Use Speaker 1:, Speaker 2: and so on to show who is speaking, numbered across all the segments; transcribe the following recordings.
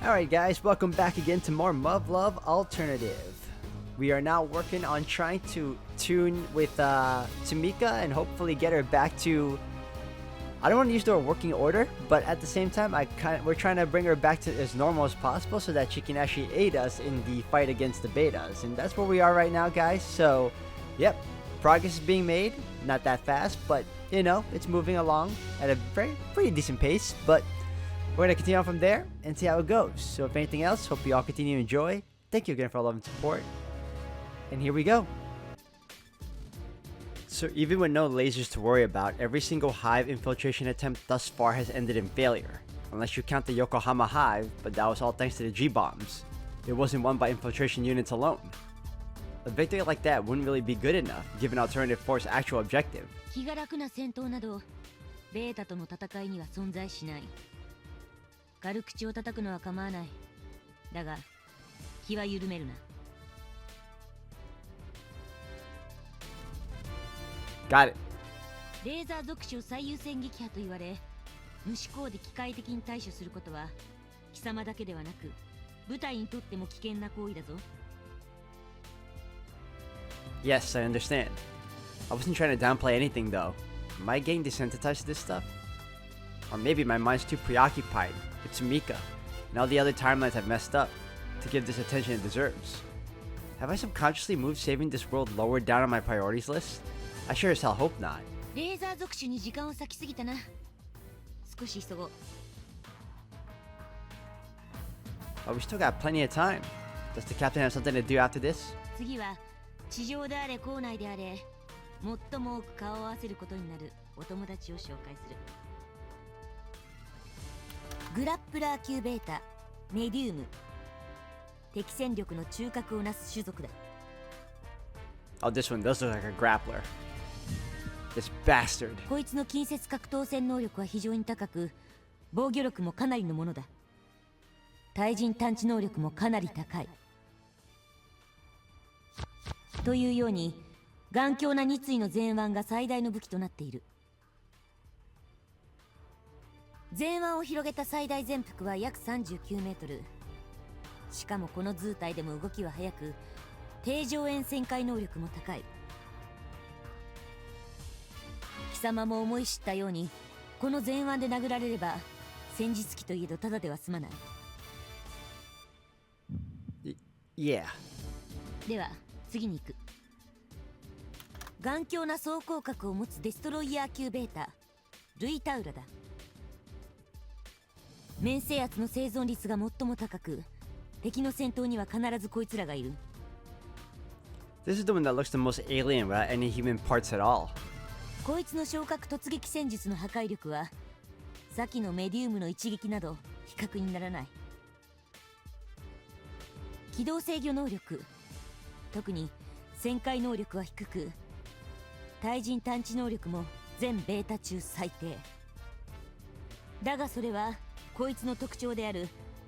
Speaker 1: Alright guys, welcome back again to more Muv-Luv Alternative. We are now working on trying to tune with Tamika and hopefully get her back to, I don't want to use the word working order, but at the same time we're trying to bring her back to as normal as possible so that she can actually aid us in the fight against the betas. And that's where we are right now guys, so yep, progress is being made, not that fast, but you know, it's moving along at a pretty decent pace, but we're going to continue on from there and see how it goes. So if anything else, hope you all continue to enjoy. Thank you again for all love and support. And here we go. So even with no lasers to worry about, every single hive infiltration attempt thus far has ended in failure. Unless you count the Yokohama hive, but that was all thanks to the G-bombs. It wasn't won by infiltration units alone. A victory like that wouldn't really be good enough, given Alternative 4's actual objective.
Speaker 2: 気が楽な戦闘などベータとの戦いには存在しない。軽口を叩くのは構わない。だが気は緩めるな。
Speaker 1: Got it.
Speaker 2: レーザー属種を最優先撃破と言われ、無思考で機械的に対処することは貴様だけではなく部隊にとっても危険な行為だぞ。
Speaker 1: Yes, I understand. I wasn't trying to downplay anything though. Am I getting desensitized to this stuff? Or maybe my mind's too preoccupied with Tamika and all the other timelines I've messed up to give this attention it deserves. Have I subconsciously moved saving this world lower down on my priorities list? I sure as hell hope not.
Speaker 2: レーザー属種に時間を割きすぎたな。少し急ごう。
Speaker 1: But we still got plenty of time. Does the captain have something to do after this?
Speaker 2: 次は地上であれ校内であれ最も多く顔を合わせることになるお友達を紹介する。グラップラー級ベータメディウム、敵戦力の中核をなす種族だ。
Speaker 1: Oh, this one does look like a grappler. This bastard.
Speaker 2: こいつの近接格闘戦能力は非常に高く、防御力もかなりのものだ。対人探知能力もかなり高い。というように頑強な二対の前腕が最大の武器となっている。前腕を広げた最大全幅は約39メートル。しかもこの図体でも動きは速く、低上縁旋回能力も高い。貴様も思い知ったように、この前腕で殴られれば戦術機といえどただでは済まない。
Speaker 1: Yeah.
Speaker 2: では次に行く。頑強な総広角を持つデストロイヤー級ベータルイタウラだ。面制圧の生存率が最も高く、敵の戦闘には必ずこいつらがいる。
Speaker 1: This is the one that looks the most alien without any human parts at all.
Speaker 2: こいつの昇格突撃戦術の破壊力は先のメディウムの一撃など比較にならない。機動制御能力、特に旋回能力は低く、対人探知能力も全ベータ中最低だが、それはこいつの特徴である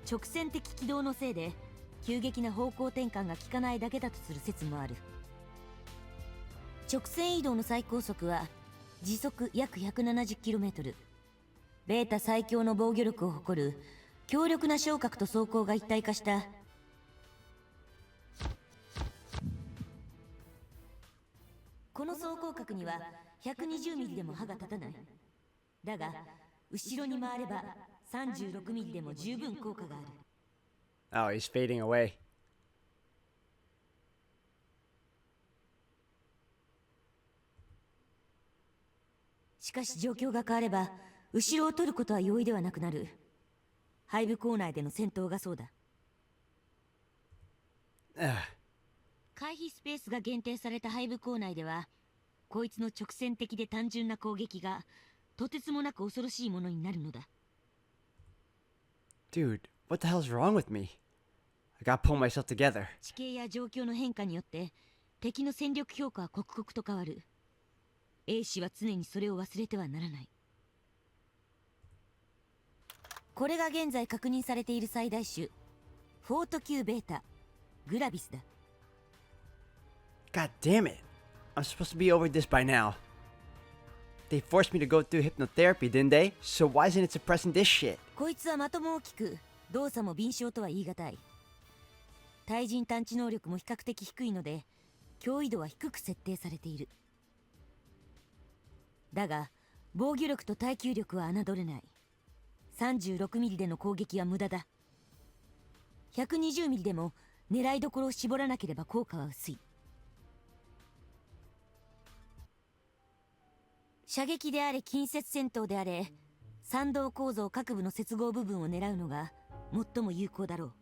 Speaker 2: 直線的軌道のせいで急激な方向転換が効かないだけだとする説もある。直線移動の最高速は時速約 170km。 ベータ最強の防御力を誇る強力な昇格と装甲が一体化した。この装甲角には 120mm でも歯が立たない。だが後ろに回れば 36mm でも十分効果がある。
Speaker 1: Oh, he's fading away.
Speaker 2: しかし状況が変われば後ろを取ることは容易ではなくなる。背部構内での戦闘がそうだ。回避スペースが限定された背部構内では、こいつの直線的で単純な攻撃がとてつもなく恐ろしいものになるのだ。
Speaker 1: Dude, what the hell's wrong with me? I gotta pull myself together.
Speaker 2: 地形や状況の変化によって敵の戦力評価は刻々と変わる。兵士は常にそれを忘れてはならない。これが現在確認されている最大種フォート級ベータグラビスだ。
Speaker 1: God damn it. I'm supposed to be over this by now. They forced me to go through hypnotherapy, didn't they? So why isn't it suppressing this shit?
Speaker 2: こいつは的も大きく動作も敏捷とは言い難い。対人探知能力も比較的低いので脅威度は低く設定されている。だが防御力と耐久力は侮れない。36ミリでの攻撃は無駄だ。120ミリでも狙いどころを絞らなければ効果は薄い。射撃であれ近接戦闘であれ、参道構造各部の接合部分を狙うのが最も有効だろう。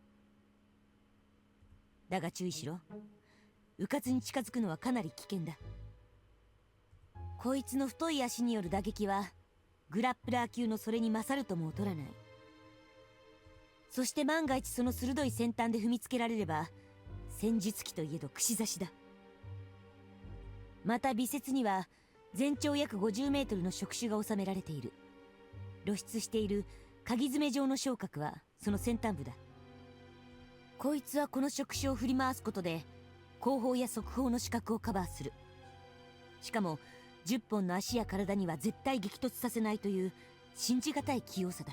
Speaker 2: だが注意しろ。迂闊に近づくのはかなり危険だ。こいつの太い足による打撃はグラップラー級のそれに勝るとも劣らない。そして万が一その鋭い先端で踏みつけられれば戦術機といえど串刺しだ。また尾節には全長約50メートルの触手が収められている。露出している鍵爪状の触角はその先端部だ。こいつはこの触手を振り回すことで後方や側方の視覚をカバーする。しかも10本の足や体には絶対激突させないという信じがたい器用さだ。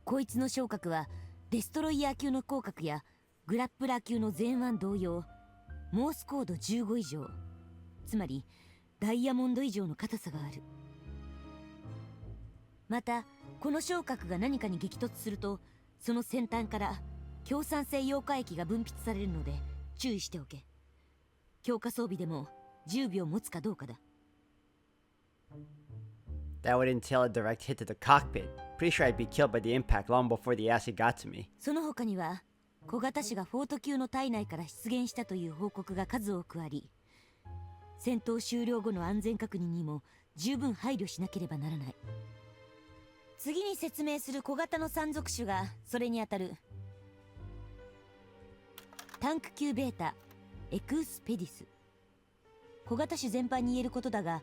Speaker 2: こいつの触角はデストロイヤー級の広角やグラップラー級の前腕同様モースコード15以上、つまりダイヤモンド以上の硬さがある。またこの触角が何かに激突するとその先端から強酸性溶化液が分泌されるので注意しておけ。強化装備でも10秒持つかどうかだ。
Speaker 1: That would entail a direct hit to the cockpit. Pretty sure I'd be killed by the impact long before the acid got to me.
Speaker 2: その他には小型種がフォート級の体内から出現したという報告が数多くあり、戦闘終了後の安全確認にも十分配慮しなければならない。次に説明する小型の山賊種がそれにあたる。タンク級ベータエクスペディス。小型種全般に言えることだが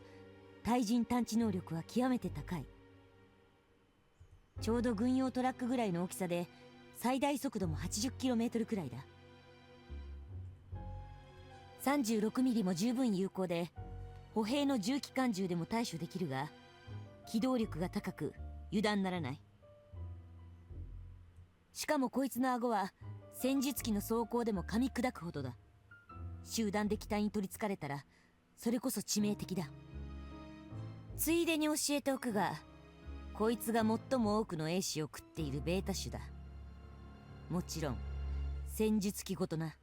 Speaker 2: 対人探知能力は極めて高い。ちょうど軍用トラックぐらいの大きさで最大速度も 80km くらいだ。36ミリも十分有効で歩兵の重機関銃でも対処できるが機動力が高く油断ならない。しかもこいつの顎は戦術機の装甲でも噛み砕くほどだ。集団で機体に取りつかれたらそれこそ致命的だ。ついでに教えておくがこいつが最も多くの英士を食っているベータ種だ。もちろん戦術機ごとな。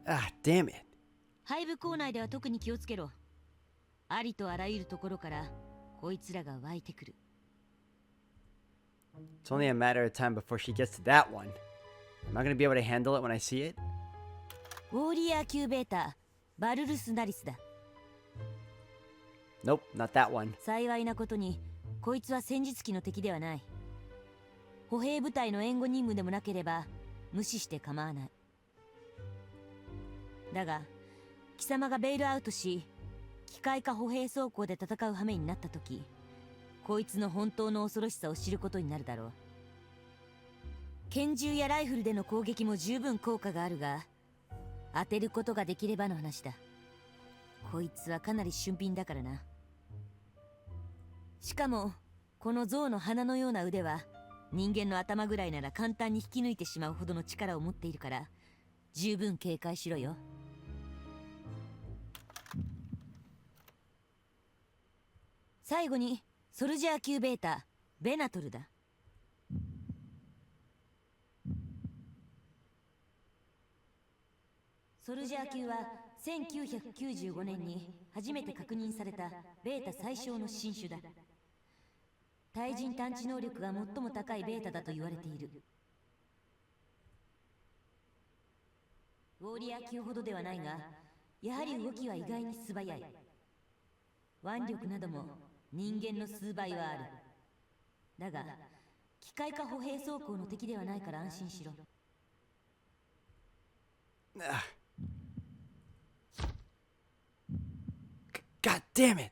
Speaker 1: Ah, damn it.
Speaker 2: 背部構内では特に気をつけろ。ありとあらゆるところからこいつらが湧いてくる。
Speaker 1: It's only a matter of time before she gets to that one. Am I gonna be able to handle it when I see it?
Speaker 2: ウォーリアー級ベータバルルスナリスだ。
Speaker 1: Nope, not that one.
Speaker 2: 幸いなことにこいつは戦術機の敵ではない。歩兵部隊の援護任務でもなければ無視して構わない。だが貴様がベイルアウトし機械化歩兵装甲で戦う羽目になった時、こいつの本当の恐ろしさを知ることになるだろう。拳銃やライフルでの攻撃も十分効果があるが当てることができればの話だ。こいつはかなり俊敏だからな。しかもこの象の鼻のような腕は人間の頭ぐらいなら簡単に引き抜いてしまうほどの力を持っているから十分警戒しろよ。最後にソルジャー級ベータベナトルだ。ソルジャー級は1995年に初めて確認されたベータ最小の新種だ。対人探知能力が最も高いベータだと言われている。ウォーリアー級ほどではないがやはり動きは意外に素早い。腕力なども人間の数倍はある。だが機械化歩兵装甲の敵ではないから安心しろ。
Speaker 1: God damn it!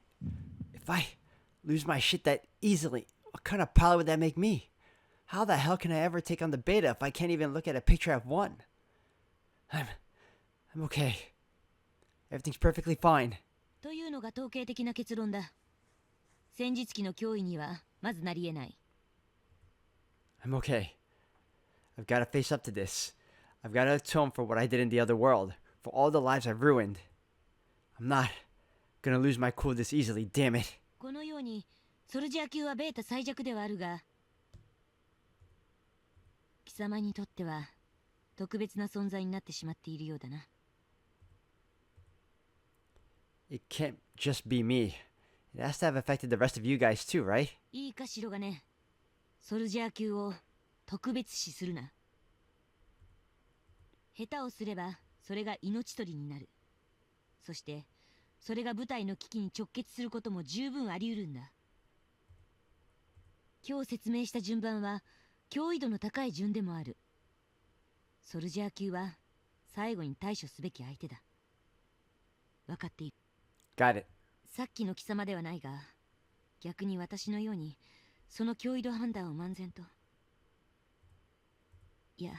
Speaker 1: If I lose my shit that easily, what kind of pilot would that make me? How the hell can I ever take on the beta if I can't even look at a picture I've won? I'm okay. Everything's perfectly fine.
Speaker 2: というのが統計的な結論だ。戦術機の脅威にはまずなり得ない。
Speaker 1: I'm okay. I've got to face up to this. I've got to atone for what I did in the other world, for all the lives I've ruined. I'm not gonna lose my cool this easily, damn it.
Speaker 2: このようにソルジャー級はベータ最弱ではあるが、貴様にとっては特別な存在になってしまっているようだな。
Speaker 1: It can't just be me. It has to have affected the rest of you guys too, right?
Speaker 2: いいかしろがね、ソルジャー級を特別視するな。下手をすればそれが命取りになる。そしてそれが部隊の危機に直結することも十分あり得るんだ。今日説明した順番は脅威度の高い順でもある。ソルジャー級は最後に対処すべき相手だ。分かっている。
Speaker 1: Got it.
Speaker 2: さっきの貴様ではないが、逆に私のようにその脅威度判断を漫然と。いや、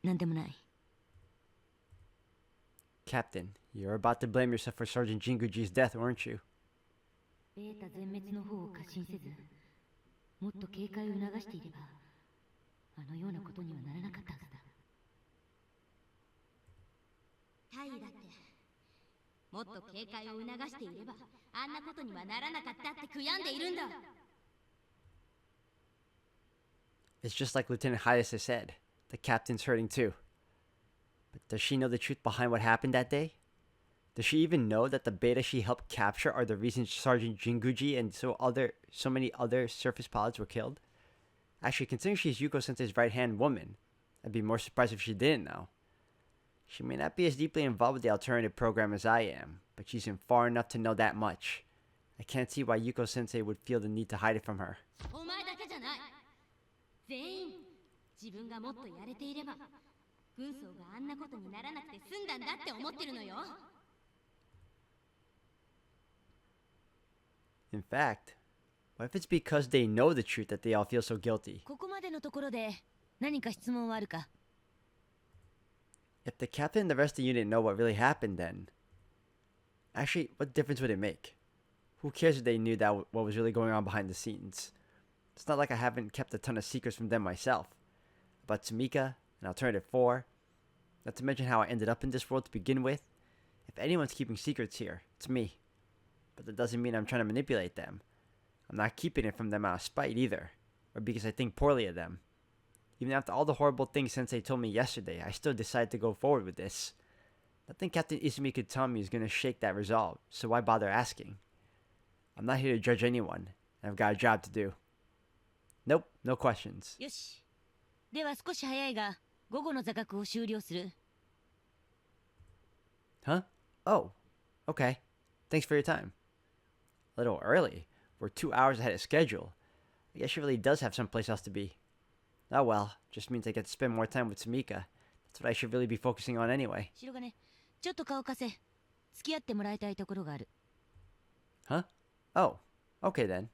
Speaker 2: なんでもない。
Speaker 1: Captain, you're about to blame yourself for Sergeant Jinguji's death, weren't you?
Speaker 2: ベータ全滅の方を過信せず、もっと警戒を促していれば、あのようなことにはならなかったはずだ。
Speaker 3: タイだって、もっと警戒を促していれば、あんなことにはならなかったって悔やんでいるんだ。
Speaker 1: It's just like Lieutenant Hayase said. The captain's hurting too. But does she know the truth behind what happened that day? Does she even know that the beta she helped capture are the reasons Sergeant Jinguji and so many other surface pilots were killed? Actually, considering she's Yuko-sensei's right-hand woman, I'd be more surprised if she didn't know. She may not be as deeply involved with the alternative program as I am, but she's in far enough to know that much. I can't see why Yuko-sensei would feel the need to hide it from her.
Speaker 3: お前だけじゃない。全員、自分がもっとやれていれば、軍曹があんなことにならなくて済んだんだって思ってるのよ。
Speaker 1: In fact, what if it's because they know the truth that they all feel so guilty?
Speaker 2: ここまでのところで何か質問はあるか？
Speaker 1: If the captain and the rest of the unit know what really happened, then... Actually, what difference would it make? Who cares if they knew what was really going on behind the scenes? It's not like I haven't kept a ton of secrets from them myself. About Tamika, and Alternative 4. Not to mention how I ended up in this world to begin with. If anyone's keeping secrets here, it's me. But that doesn't mean I'm trying to manipulate them. I'm not keeping it from them out of spite either, or because I think poorly of them. Even after all the horrible things Sensei told me yesterday, I still decided to go forward with this. Nothing Captain Izumi could tell me is going to shake that resolve, so why bother asking? I'm not here to judge anyone, and I've got a job to do. Nope, no questions.
Speaker 2: よし。では少し早いが、午後の座学を終了する。
Speaker 1: Huh? Oh, okay. Thanks for your time. A little early. We're 2 hours ahead of schedule. I guess she really does have someplace else to be. Oh well, just means I get to spend more time with Tamika. That's what I should really be focusing on anyway.
Speaker 2: 白金、ちょっと顔貸せ。付き合ってもらいたいところがある。
Speaker 1: Huh? Oh, okay then.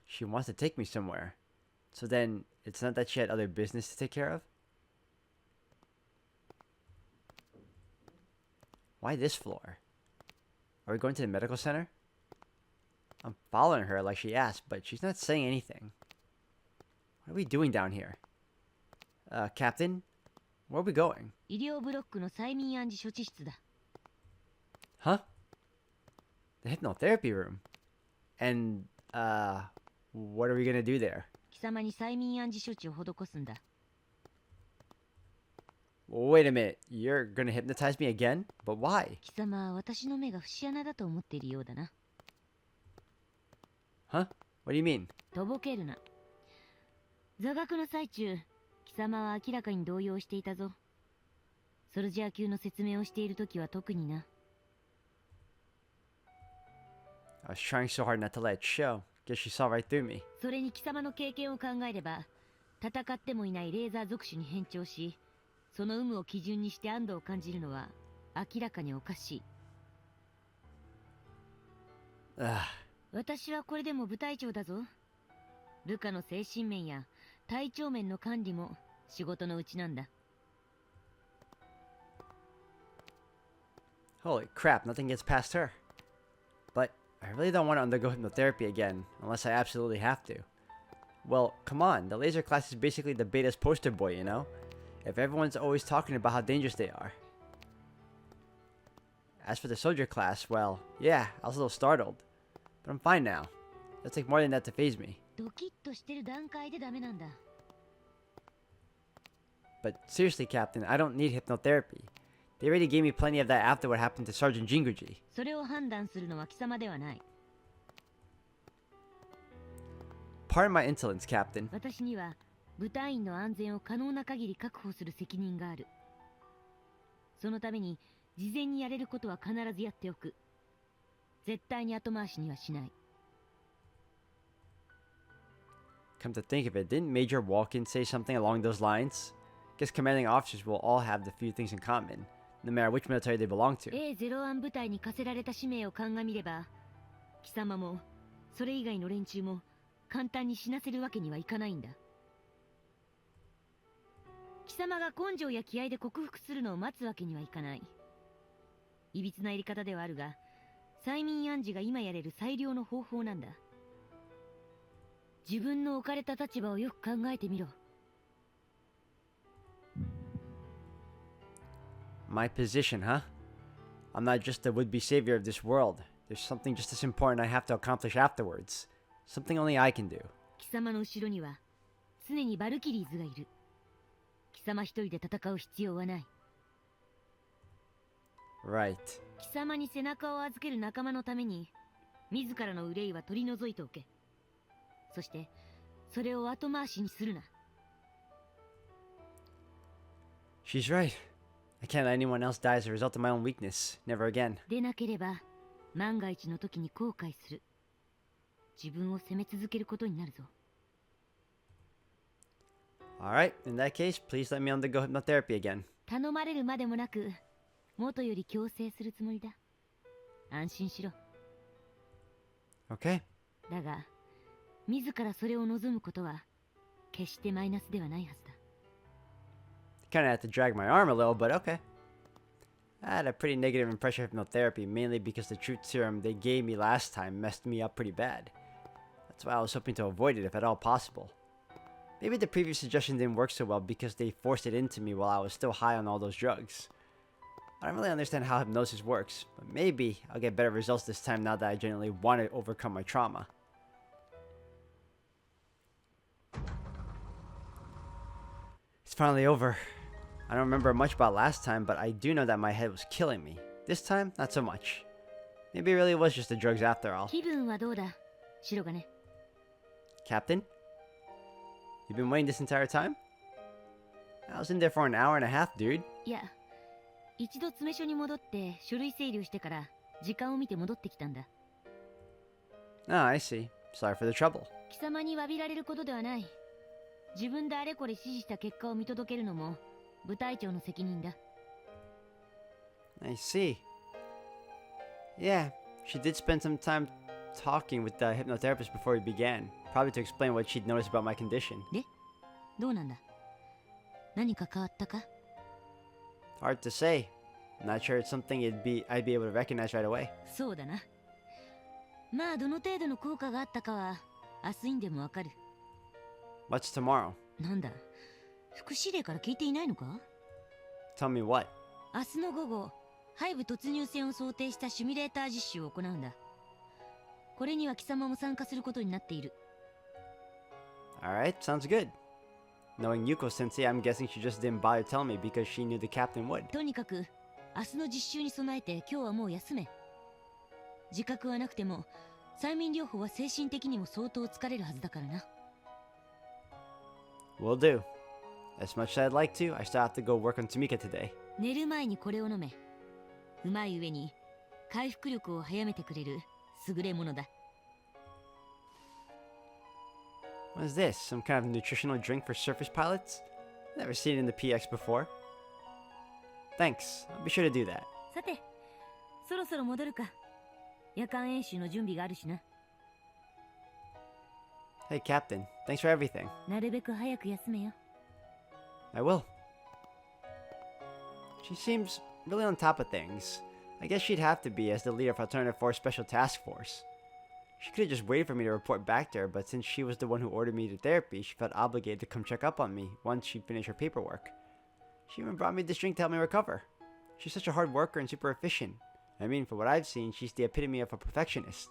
Speaker 1: She wants to take me somewhere. So then, it's not that she had other business to take care of? Why this floor? Are we going to the medical center? I'm following her like she asked, but she's not saying anything. What are we doing down here? Captain? Where are we going?
Speaker 2: 医療ブロックの催眠暗示処置室だ。
Speaker 1: Huh? The hypnotherapy room? And, what are we gonna do there?
Speaker 2: 貴様に催眠暗示処置を施すんだ。
Speaker 1: Wait a minute, you're gonna hypnotize me again? But why?
Speaker 2: 貴様は私の目が節穴だと思っているようだな。
Speaker 1: Huh? What do you mean?
Speaker 2: とぼけるな。座学の最中、貴様は明らかに動揺していたぞ。ソルジャー級の説明をしているときは特にな。
Speaker 1: I was trying so hard not to let it show. Guess she saw right through me.
Speaker 2: それに貴様の経験を考えれば、戦ってもいないレーザー属種に変調し、その有無を基準にして安堵を感じるのは明らかにおかしい。私はこれでも部隊長だぞ。部下の精神面や体調面の管理も仕事のうちなんだ。
Speaker 1: Holy crap, nothing gets past her. But I really don't want to undergo hypnotherapy again, unless I absolutely have to. Well, come on, the laser class is basically the beta's poster boy, you know? If everyone's always talking about how dangerous they are. As for the soldier class, well, yeah, I was a little startled. But I'm fine now. It'll take more than that to phase me.
Speaker 2: ドキッとしてる段階でダメなんだ。
Speaker 1: But seriously, Captain, I don't need hypnotherapy. They already gave me plenty of that after what happened to Sergeant Jinguji.
Speaker 2: それを判断するのは貴様ではない。
Speaker 1: Pardon my insolence, Captain.
Speaker 2: 私には部隊員の安全を可能な限り確保する責任がある。そのために事前にやれることは必ずやっておく。絶対に後回しにはしない。
Speaker 1: Come to think of it, didn't Major Walken say something along those lines? Guess commanding officers will all have the few things in common, no matter which military they belong to.
Speaker 2: A01 部隊に課せられた使命を鑑みれば、貴様もそれ以外の連中も簡単に死なせるわけにはいかないんだ。貴様が根性や気合で克服するのを待つわけにはいかない。いびつなやり方ではあるが、催眠暗示が今やれる最良の方法なんだ。自分の置かれた立場をよく考えてみろ。
Speaker 1: My position, huh? I'm not just the would-be savior of this world. There's something just as important I have to accomplish afterwards. Something only I can do.
Speaker 2: 貴様の後ろには常にバルキリーズがいる。貴様一人で戦う必要はない。
Speaker 1: Right.
Speaker 2: 貴様に背中を預ける仲間のために自らの憂いは取り除いておけ。そしてそれを後回しにするな。
Speaker 1: She's right. I can't let anyone else die as a result of my own weakness. Never again.
Speaker 2: でなければ万が一の時に後悔する。自分を責め続けることになるぞ。
Speaker 1: Alright, in that case, please let me undergo hypnotherapy again.
Speaker 2: 頼まれるまでもなく元より強制するつもりだ。安心しろ。
Speaker 1: Okay.
Speaker 2: だが自らそれを望むことは決してマイナスではないはずだ。
Speaker 1: Kinda had to drag my arm a little, but okay. I had a pretty negative impression of hypnotherapy, mainly because the truth serum they gave me last time messed me up pretty bad. That's why I was hoping to avoid it if at all possible. Maybe the previous suggestion didn't work so well because they forced it into me while I was still high on all those drugs. I don't really understand how hypnosis works, but maybe I'll get better results this time now that I genuinely want to overcome my trauma. It's finally over. I don't remember much about last time, but I do know that my head was killing me. This time, not so much. Maybe it really was just the drugs after all.
Speaker 2: 気分はどうだ、白金。
Speaker 1: Captain? You've been waiting this entire time? I was in there for an hour and a half, dude.
Speaker 2: いや、一度詰め所に戻って書類整理をしてから時間を見て戻ってきたんだ。
Speaker 1: Ah, I see. Sorry for the trouble.
Speaker 2: 貴様に詫びられることではない。自分であれこれ指示した結果を見届けるのも部隊長の責任だ。
Speaker 1: I see. Yeah, she did spend some time talking with the hypnotherapist before we began, probably to explain what she'd noticed about my condition.
Speaker 2: で、どうなんだ。何か変わったか。
Speaker 1: Hard to say. I'm not sure it's something I'd be able to recognize right away.
Speaker 2: そうだな。まあどの程度の効果があったかは明日にでもわかる。
Speaker 1: What's tomorrow?
Speaker 2: なんだ、副司令から聞いていないのか。
Speaker 1: Tell me what?
Speaker 2: 明日の午後、背部突入戦を想定したシミュレーター実習を行うんだ。これには貴様も参加することになっている。
Speaker 1: Alright, sounds good. Knowing Yuko Sensei, I'm guessing she just didn't bother telling me because she knew the captain would.
Speaker 2: とにかく明日の実習に備えて今日はもう休め。自覚はなくても催眠療法は精神的にも相当疲れるはずだからな。
Speaker 1: Will do. As much as I'd like to, I still have to go work on Tamika today.
Speaker 2: 寝る前にこれを飲め。うまい上に回復力を早めてくれる優れものだ。
Speaker 1: What is this? Some kind of nutritional drink for surface pilots? Never seen it in the PX before. Thanks. I'll be sure to do that.
Speaker 2: さて、そろそろ戻るか。夜間演習の準備があるしな。
Speaker 1: Hey, Captain. Thanks for everything.
Speaker 2: なるべく早く休めよ。
Speaker 1: I will. She seems really on top of things. I guess she'd have to be as the leader of Alternative Force Special Task Force. She could have just waited for me to report back to her, but since she was the one who ordered me to therapy, she felt obligated to come check up on me once she finished her paperwork. She even brought me this drink to help me recover. She's such a hard worker and super efficient. I mean, for what I've seen, she's the epitome of a perfectionist.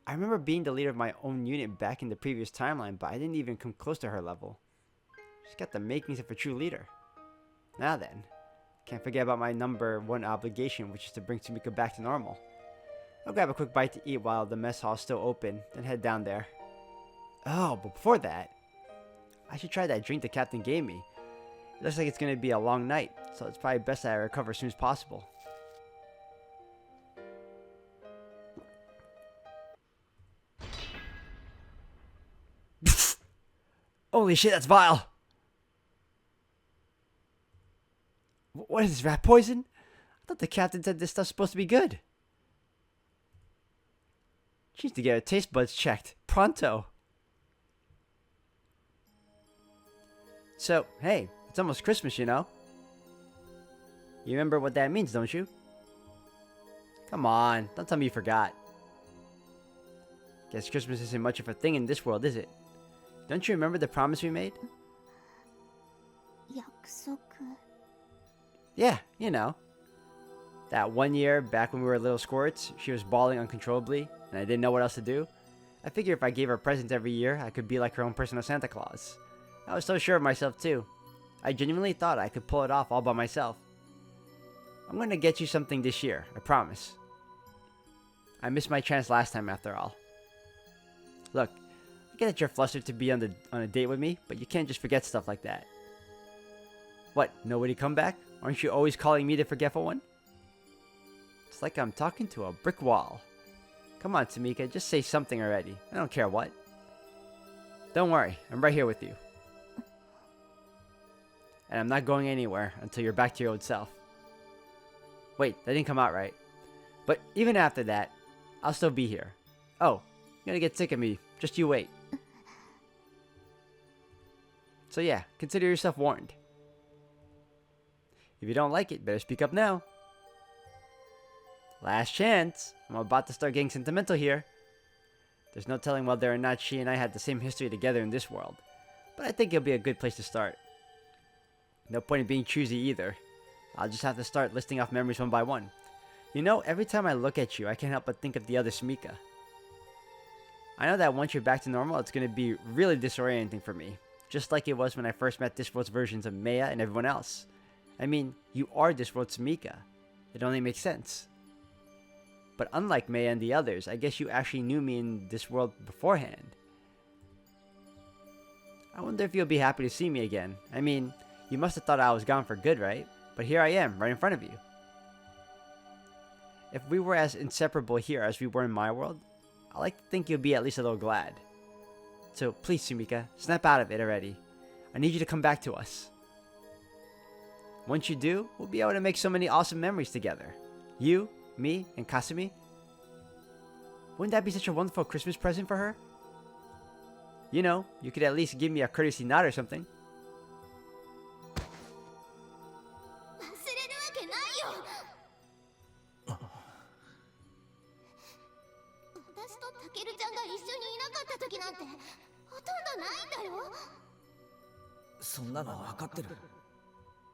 Speaker 1: I remember being the leader of my own unit back in the previous timeline, but I didn't even come close to her level. She's got the makings of a true leader. Now then, can't forget about my number one obligation, which is to bring Sumika back to normal. I'll grab a quick bite to eat while the mess hall is still open, then head down there. Oh, but before that, I should try that drink the captain gave me. It looks like it's going to be a long night, so it's probably best that I recover as soon as possible. Holy shit, that's vile! What is this, rat poison? I thought the captain said this stuff's supposed to be good. She needs to get her taste buds checked. Pronto. So, hey, it's almost Christmas, you know? You remember what that means, don't you? Come on, don't tell me you forgot. Guess Christmas isn't much of a thing in this world, is it? Don't you remember the promise we made?
Speaker 4: 約束
Speaker 1: Yeah, you know. That one year, back when we were little squirts, she was bawling uncontrollably, and I didn't know what else to do. I figured if I gave her presents every year, I could be like her own personal Santa Claus. I was so sure of myself, too. I genuinely thought I could pull it off all by myself. I'm going to get you something this year, I promise. I missed my chance last time, after all. Look, I get that you're flustered to be on a date with me, but you can't just forget stuff like that. What, nobody come back? Aren't you always calling me the forgetful one? It's like I'm talking to a brick wall. Come on, Tamika, just say something already. I don't care what. Don't worry, I'm right here with you. And I'm not going anywhere until you're back to your old self. Wait, that didn't come out right. But even after that, I'll still be here. Oh, you're gonna get sick of me. Just you wait. So yeah, consider yourself warned. If you don't like it, better speak up now. Last chance. I'm about to start getting sentimental here. There's no telling whether or not she and I had the same history together in this world, but I think it'll be a good place to start. No point in being choosy either. I'll just have to start listing off memories one by one. You know, every time I look at you, I can't help but think of the other Sumika. I know that once you're back to normal, it's going to be really disorienting for me, just like it was when I first met this world's versions of Maya and everyone else. I mean, you are this world's Sumika. It only makes sense. But unlike Maya and the others, I guess you actually knew me in this world beforehand. I wonder if you'll be happy to see me again. I mean, you must have thought I was gone for good, right? But here I am, right in front of you. If we were as inseparable here as we were in my world, I like to think you'll be at least a little glad. So please, Sumika, snap out of it already. I need you to come back to us. Once you do, we'll be able to make so many awesome memories together. You, me, and Kasumi. Wouldn't that be such a wonderful Christmas present for her? You know, you could at least give me a courtesy nod or something.
Speaker 4: 忘れるわけないよ。私とタケルちゃんが一緒にいなかった時なんてほとんどないんだよ。
Speaker 5: そんなの分かってる。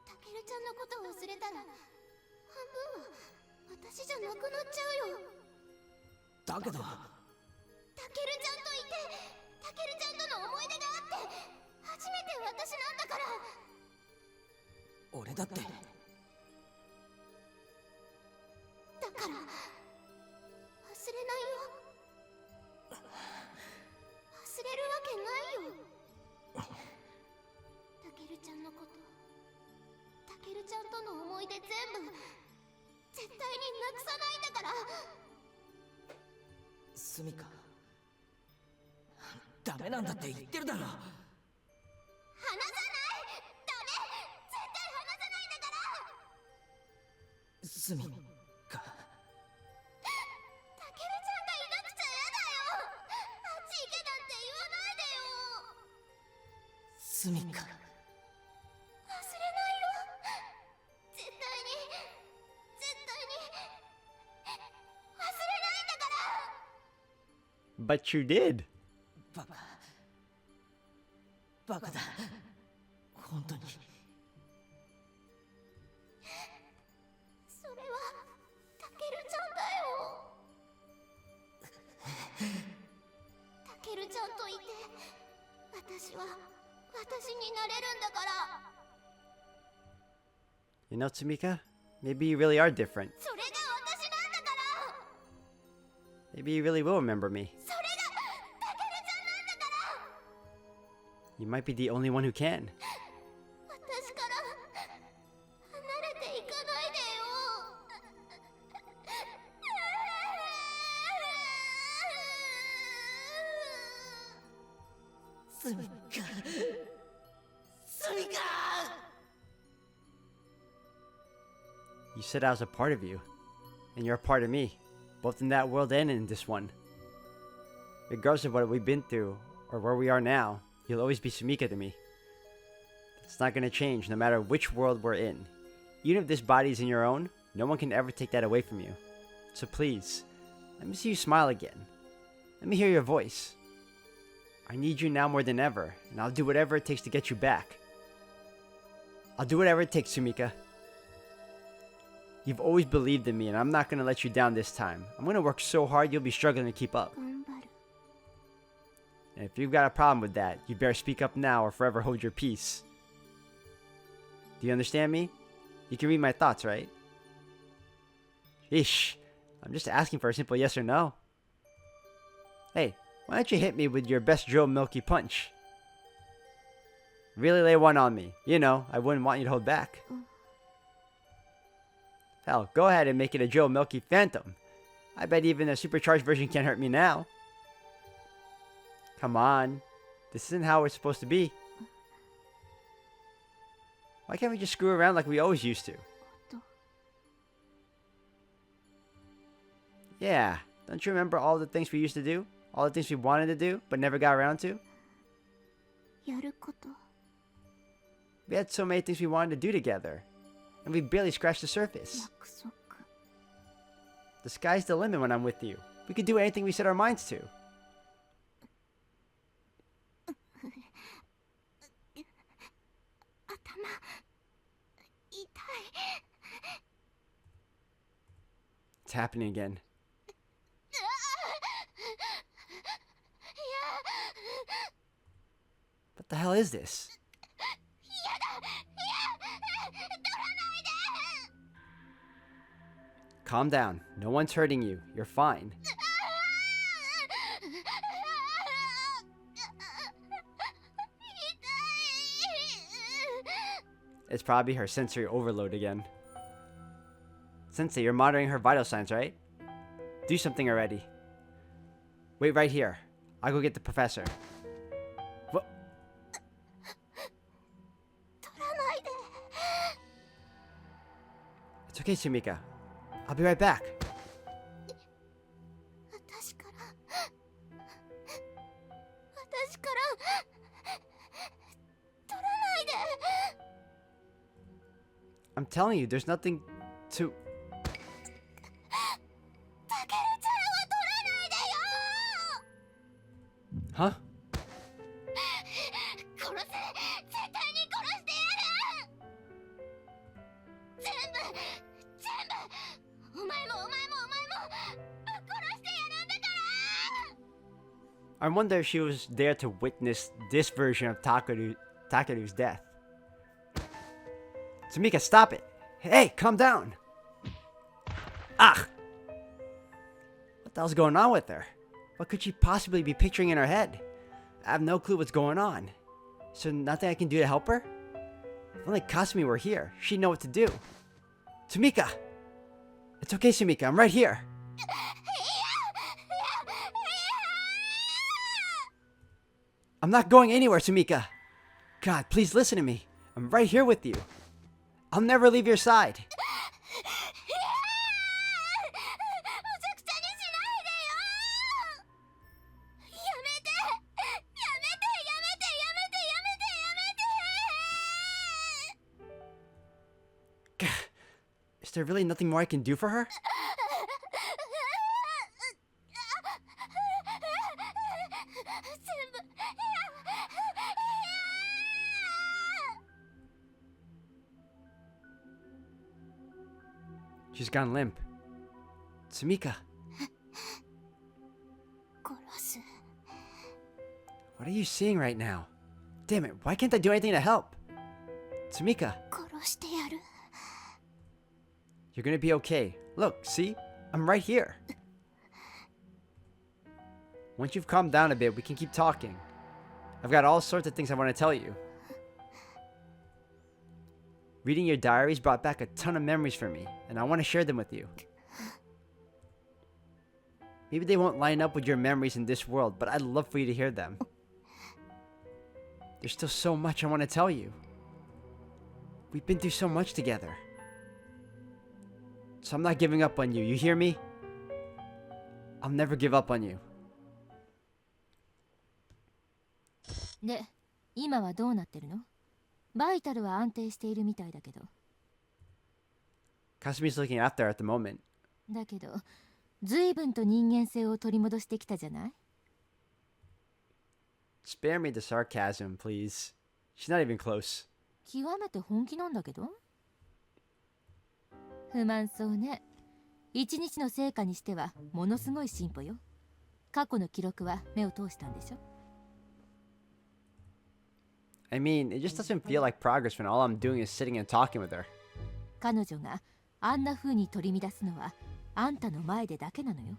Speaker 4: タケルちゃんのことを忘れたら半分は私じゃなくなっちゃうよ。
Speaker 5: だけど
Speaker 4: タケルちゃんといてタケルちゃんとの思い出があって初めて私なんだから。
Speaker 5: 俺だって
Speaker 4: だから忘れないよ。忘れるわけないよ。タケルちゃんのこと、タケルちゃんとの思い出全部絶対になくさないんだから。
Speaker 5: スミカ、ダメなんだって言ってるだろ。
Speaker 4: 離さない。ダメ、絶対離さないんだから。
Speaker 5: スミカ、
Speaker 4: タケルちゃんがいなくちゃ嫌だよ。あっち行けなんて言わないでよ。
Speaker 5: スミカ、
Speaker 4: 忘れないよ。絶対に絶対に忘れないんだから。
Speaker 1: But you did.
Speaker 5: バカ。バカだ。本当に。
Speaker 4: それはタケルちゃんだよ。タケルちゃんといて私は私になれるんだから。
Speaker 1: You know, Tamika, maybe you really are different.
Speaker 4: それが私なんだから。
Speaker 1: Maybe you really will remember me.
Speaker 4: それがタケルちゃんなんだから。
Speaker 1: You might be the only one who can.
Speaker 4: 私から離れていかないでよ。
Speaker 5: スミカ。スミカ。
Speaker 1: You said I was a part of you, and you're a part of me, both in that world and in this one. Regardless of what we've been through, or where we are now, you'll always be Sumika to me. It's not gonna change no matter which world we're in. Even if this body is in your own, no one can ever take that away from you. So please, let me see you smile again. Let me hear your voice. I need you now more than ever, and I'll do whatever it takes to get you back. I'll do whatever it takes, Sumika. You've always believed in me, and I'm not gonna let you down this time. I'm gonna work so hard you'll be struggling to keep up.
Speaker 4: 頑張る。
Speaker 1: And if you've got a problem with that, you better speak up now or forever hold your peace. Do you understand me? You can read my thoughts, right? Ish, I'm just asking for a simple yes or no. Hey, why don't you hit me with your best Joe Milky punch? Really lay one on me. You know, I wouldn't want you to hold back. Hell, go ahead and make it a Joe Milky Phantom. I bet even a supercharged version can't hurt me now. Come on. This isn't how it's supposed to be. Why can't we just screw around like we always used to? Yeah, don't you remember all the things we used to do? All the things we wanted to do, but never got around to?
Speaker 4: やること。
Speaker 1: We had so many things we wanted to do together. And we barely scratched the surface.
Speaker 4: 約束。
Speaker 1: The sky's the limit when I'm with you. We could do anything we set our minds to.
Speaker 4: 頭痛い。
Speaker 1: It's happening again.
Speaker 4: いや。
Speaker 1: What the hell is this?
Speaker 4: やだ。いや。取らないで。
Speaker 1: Calm down. No one's hurting you. You're fine. It's probably her sensory overload again. Sensei, you're monitoring her vital signs, right? Do something already. Wait right here. I'll go get the professor. What?
Speaker 4: 取らないで。
Speaker 1: It's okay, Sumika. I'll be right back.
Speaker 4: 私から取らないで。
Speaker 1: I'm telling you, there's nothing to...
Speaker 4: タケルちゃんは取らないでよ。
Speaker 1: Huh?
Speaker 4: 殺せ。絶対に殺してやる。全部。お前も殺してやるんだから。
Speaker 1: I wonder if she was there to witness this version of Takeru's death. Sumika, stop it! Hey, calm down! Ah! What the hell's going on with her? What could she possibly be picturing in her head? I have no clue what's going on. So nothing I can do to help her? If only Kasumi were here, she'd know what to do. Sumika! It's okay, Sumika, I'm right here. I'm not going anywhere, Sumika. God, please listen to me. I'm right here with you. I'll never leave your side.
Speaker 4: むちゃくちゃにしないでよ。やめて。
Speaker 1: God, is there really nothing more I can do for her? She's gone limp. Sumika,
Speaker 4: 殺す。
Speaker 1: what are you seeing right now? Damn it, why can't I do anything to help? Sumika,
Speaker 4: 殺してやる。
Speaker 1: you're gonna be okay. Look, see? I'm right here. Once you've calmed down a bit, we can keep talking. I've got all sorts of things I want to tell you. Reading your diaries brought back a ton of memories for me, and I want to share them with you. Maybe they won't line up with your memories in this world, but I'd love for you to hear them. There's still so much I want to tell you. We've been through so much together. So I'm not giving up on you, you hear me? I'll never give up on you.
Speaker 2: で、今はどうなってるの？バイタルは安定しているみたいだけど。
Speaker 1: Kasumi's looking out there at the moment.
Speaker 2: だけど、随分と人間性を取り戻してきたじゃない？
Speaker 1: Spare me the sarcasm, please. She's not even close.
Speaker 2: 極めて本気なんだけど。不満そうね。一日の成果にしてはものすごい進歩よ。過去の記録は目を通したんでしょ？
Speaker 1: I mean, it just doesn't feel like progress when all I'm doing is sitting and talking with her.
Speaker 2: 彼女があんな風に取り乱すのはあんたの前でだけなのよ。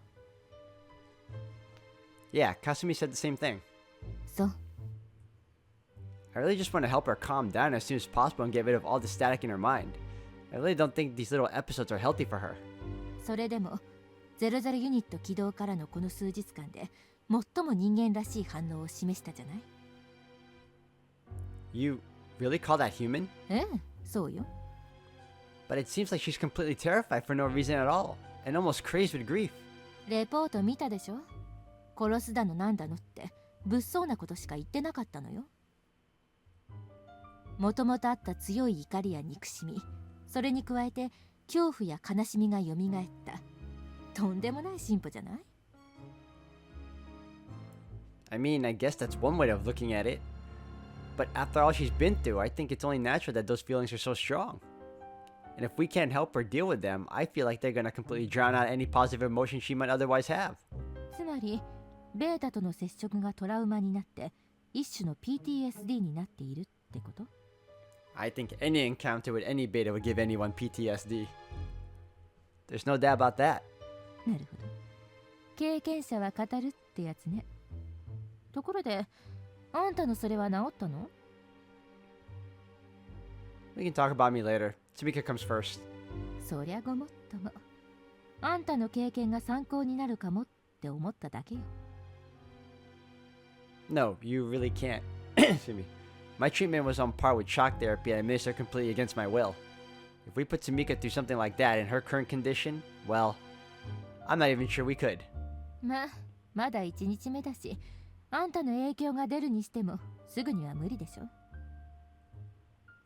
Speaker 1: Yeah, Kasumi said the same thing.
Speaker 2: そう。
Speaker 1: I really just want to help her calm down as soon as possible and get rid of all the static in her mind. I really don't think these little episodes are healthy for her.
Speaker 2: それでも00ユニット起動からのこの数日間で最も人間らしい反応を示したじゃない？
Speaker 1: You really call that human?
Speaker 2: ええ、そうよ。
Speaker 1: But it seems like she's completely terrified for no reason at all, and almost crazed with grief.
Speaker 2: レポート見たでしょ？殺すだのなんだのって物騒なことしか言ってなかったのよ。もともとあった強い怒りや憎しみ、それに加えて恐怖や悲しみがよみがえった。とんでもない進歩じゃない？
Speaker 1: I mean, I guess that's one way of looking at it. But after all she's been through, I think it's only natural that those feelings are so strong. And if we can't help her deal with them, I feel like they're gonna completely drown out any positive emotion she might otherwise have.
Speaker 2: つまりベータとの接触がトラウマになって一種の PTSD になっているってこと？
Speaker 1: I think any encounter with any beta would give anyone PTSD. There's no doubt about that.
Speaker 2: なるほど。経験者は語るってやつね。ところで、あんたのそれは治ったの？
Speaker 1: We can talk about me later. Sumika comes first.
Speaker 2: そりゃごもっとも。あんたの経験が参考になるかもって思っただけよ。
Speaker 1: No, you really can't. Excuse me. My treatment was on par with shock therapy I administered completely against my will. If we put Sumika through something like that in her current condition, well, I'm not even sure we could.
Speaker 2: まだ1日目だし、あんたの影響が出るにしてもすぐには無理でしょ。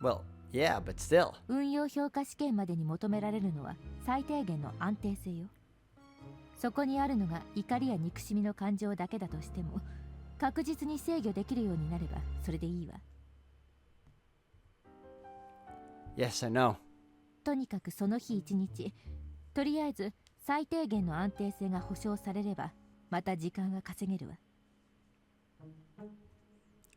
Speaker 1: Well, yeah, but still.
Speaker 2: 運用評価試験までに求められるのは最低限の安定性よ。そこにあるのが怒りや憎しみの感情だけだとしても、確実に制御できるようになればそれでいいわ。
Speaker 1: Yes, I know.
Speaker 2: とにかくその日一日、とりあえず最低限の安定性が保証されればまた時間が稼げるわ。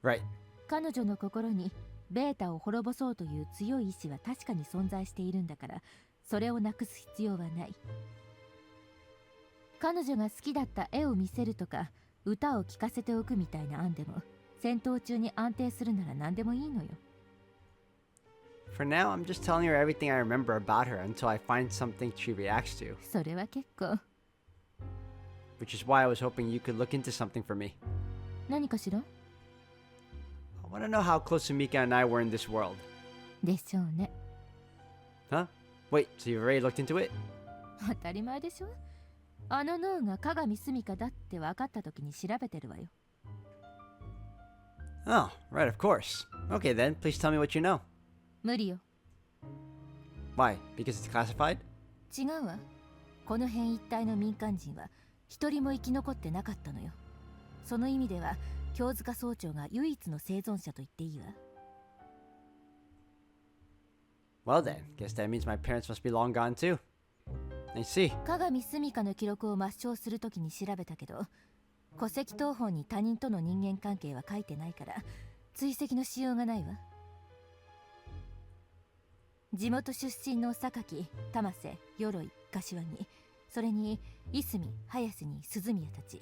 Speaker 1: Right.
Speaker 2: 彼女の心にベータを滅ぼそうという強い意志は確かに存在しているんだから、それをなくす必要はない。彼女が好きだった絵を見せるとか歌を聴かせておくみたいな案でも、戦闘中に安定するなら何でもいいのよ。
Speaker 1: For now, I'm just telling her everything I remember about her until I find something she reacts to.
Speaker 2: それは結構。
Speaker 1: Which is why I was hoping you could look into something for me.
Speaker 2: 何かしら？
Speaker 1: I want to know how close Sumika and I were in this world.
Speaker 2: でしょうね。
Speaker 1: Huh? Wait, so you've already looked into it?
Speaker 2: 当たり前でしょ。あの脳が鏡住処だって分かった時に調べてるわよ。
Speaker 1: Oh, right, of course. Okay then, please tell me what you know.
Speaker 2: 無理よ。
Speaker 1: Why? Because it's classified?
Speaker 2: 違うわ。この辺一帯の民間人は一人も生き残ってなかったのよ。その意味では京塚総長が唯一の生存者と言っていいわ。
Speaker 1: Well then, guess that means my parents must be long gone too. I see.
Speaker 2: 鏡住処の記録を抹消するときに調べたけど、戸籍謄本に他人との人間関係は書いてないから追跡のしようがないわ。地元出身の榊、玉瀬、鎧、柏木、それにいすみ、早瀬に鈴宮たち、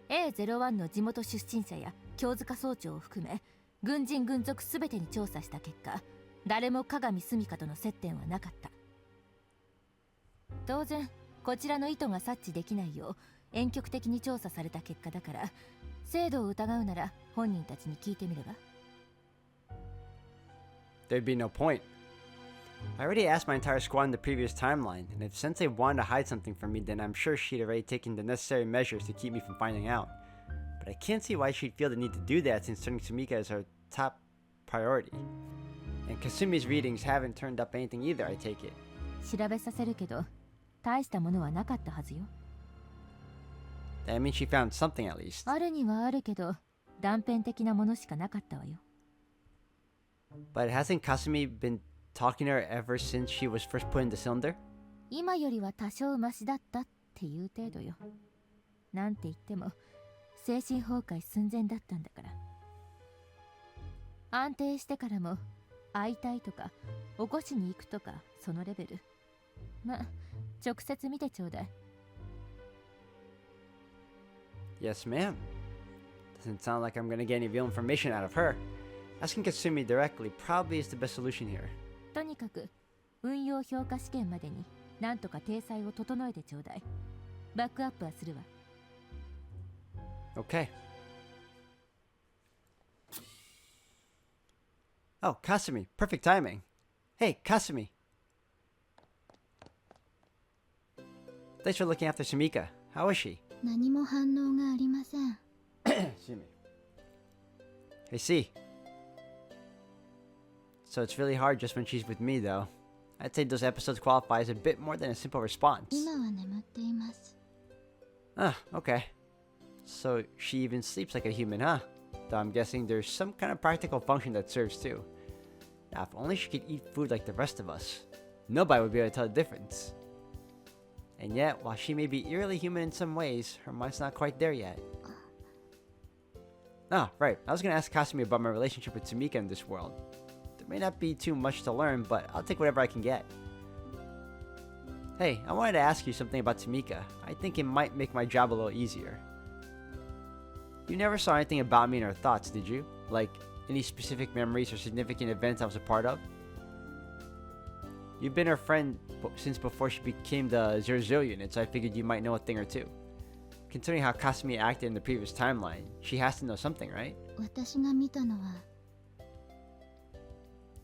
Speaker 2: A01 の地元出身者や京塚総長を含め軍人軍属すべてに調査した結果、誰も鏡住処との接点はなかった。当然こちらの意図が察知できないよう婉曲的に調査された結果だから、精度を疑うなら本人たちに聞いてみれば。
Speaker 1: There'd be no point. I already asked my entire squad in the previous timeline, and if Sensei wanted to hide something from me, then I'm sure she'd already taken the necessary measures to keep me from finding out. But I can't see why she'd feel the need to do that since turning Sumika is her top priority. And Kasumi's readings haven't turned up anything either, I take it.
Speaker 2: 調べさせるけど大したものはなかったはずよ。
Speaker 1: That means she found something at least.
Speaker 2: あるにはあるけど断片的なものしかなかったわよ。
Speaker 1: But hasn't Kasumi been talking to her ever since she was first put in the cylinder?
Speaker 2: 今よりは多少マシだったっていう程度よ。なんて言っても精神崩壊寸前だったんだから。安定してからも会いたいとか起こしに行くとかそのレベル。ま、直接見てちょうだい。
Speaker 1: Yes, ma'am. Doesn't sound like I'm gonna get any real information out of her. Asking Kasumi directly probably is the best solution here.
Speaker 2: とにかく運用評価試験までになんとか体裁を整えてちょうだい。バックアップはするわ。
Speaker 1: Okay. Oh, Kasumi. Perfect timing. Hey, Kasumi. Thanks for looking after Sumika. How is she?
Speaker 4: 何も反応がありません。
Speaker 1: Excuse me. Hey, C. So it's really hard just when she's with me, though. I'd say those episodes qualify as a bit more than a simple response.
Speaker 4: 今は眠っています。
Speaker 1: Ah, okay. So she even sleeps like a human, huh? Though I'm guessing there's some kind of practical function that serves too. Now, if only she could eat food like the rest of us. Nobody would be able to tell the difference. And yet, while she may be eerily human in some ways, her mind's not quite there yet. Ah, right. I was gonna ask Kasumi about my relationship with Sumika in this world. There may not be too much to learn, but I'll take whatever I can get. Hey, I wanted to ask you something about Sumika. I think it might make my job a little easier. You never saw anything about me in her thoughts, did you? Like, any specific memories or significant events I was a part of? You've been her friend since before she became the 00 unit, so I figured you might know a thing or two. Considering how Kasumi acted in the previous timeline, she has to know something, right?
Speaker 4: 私が見たのは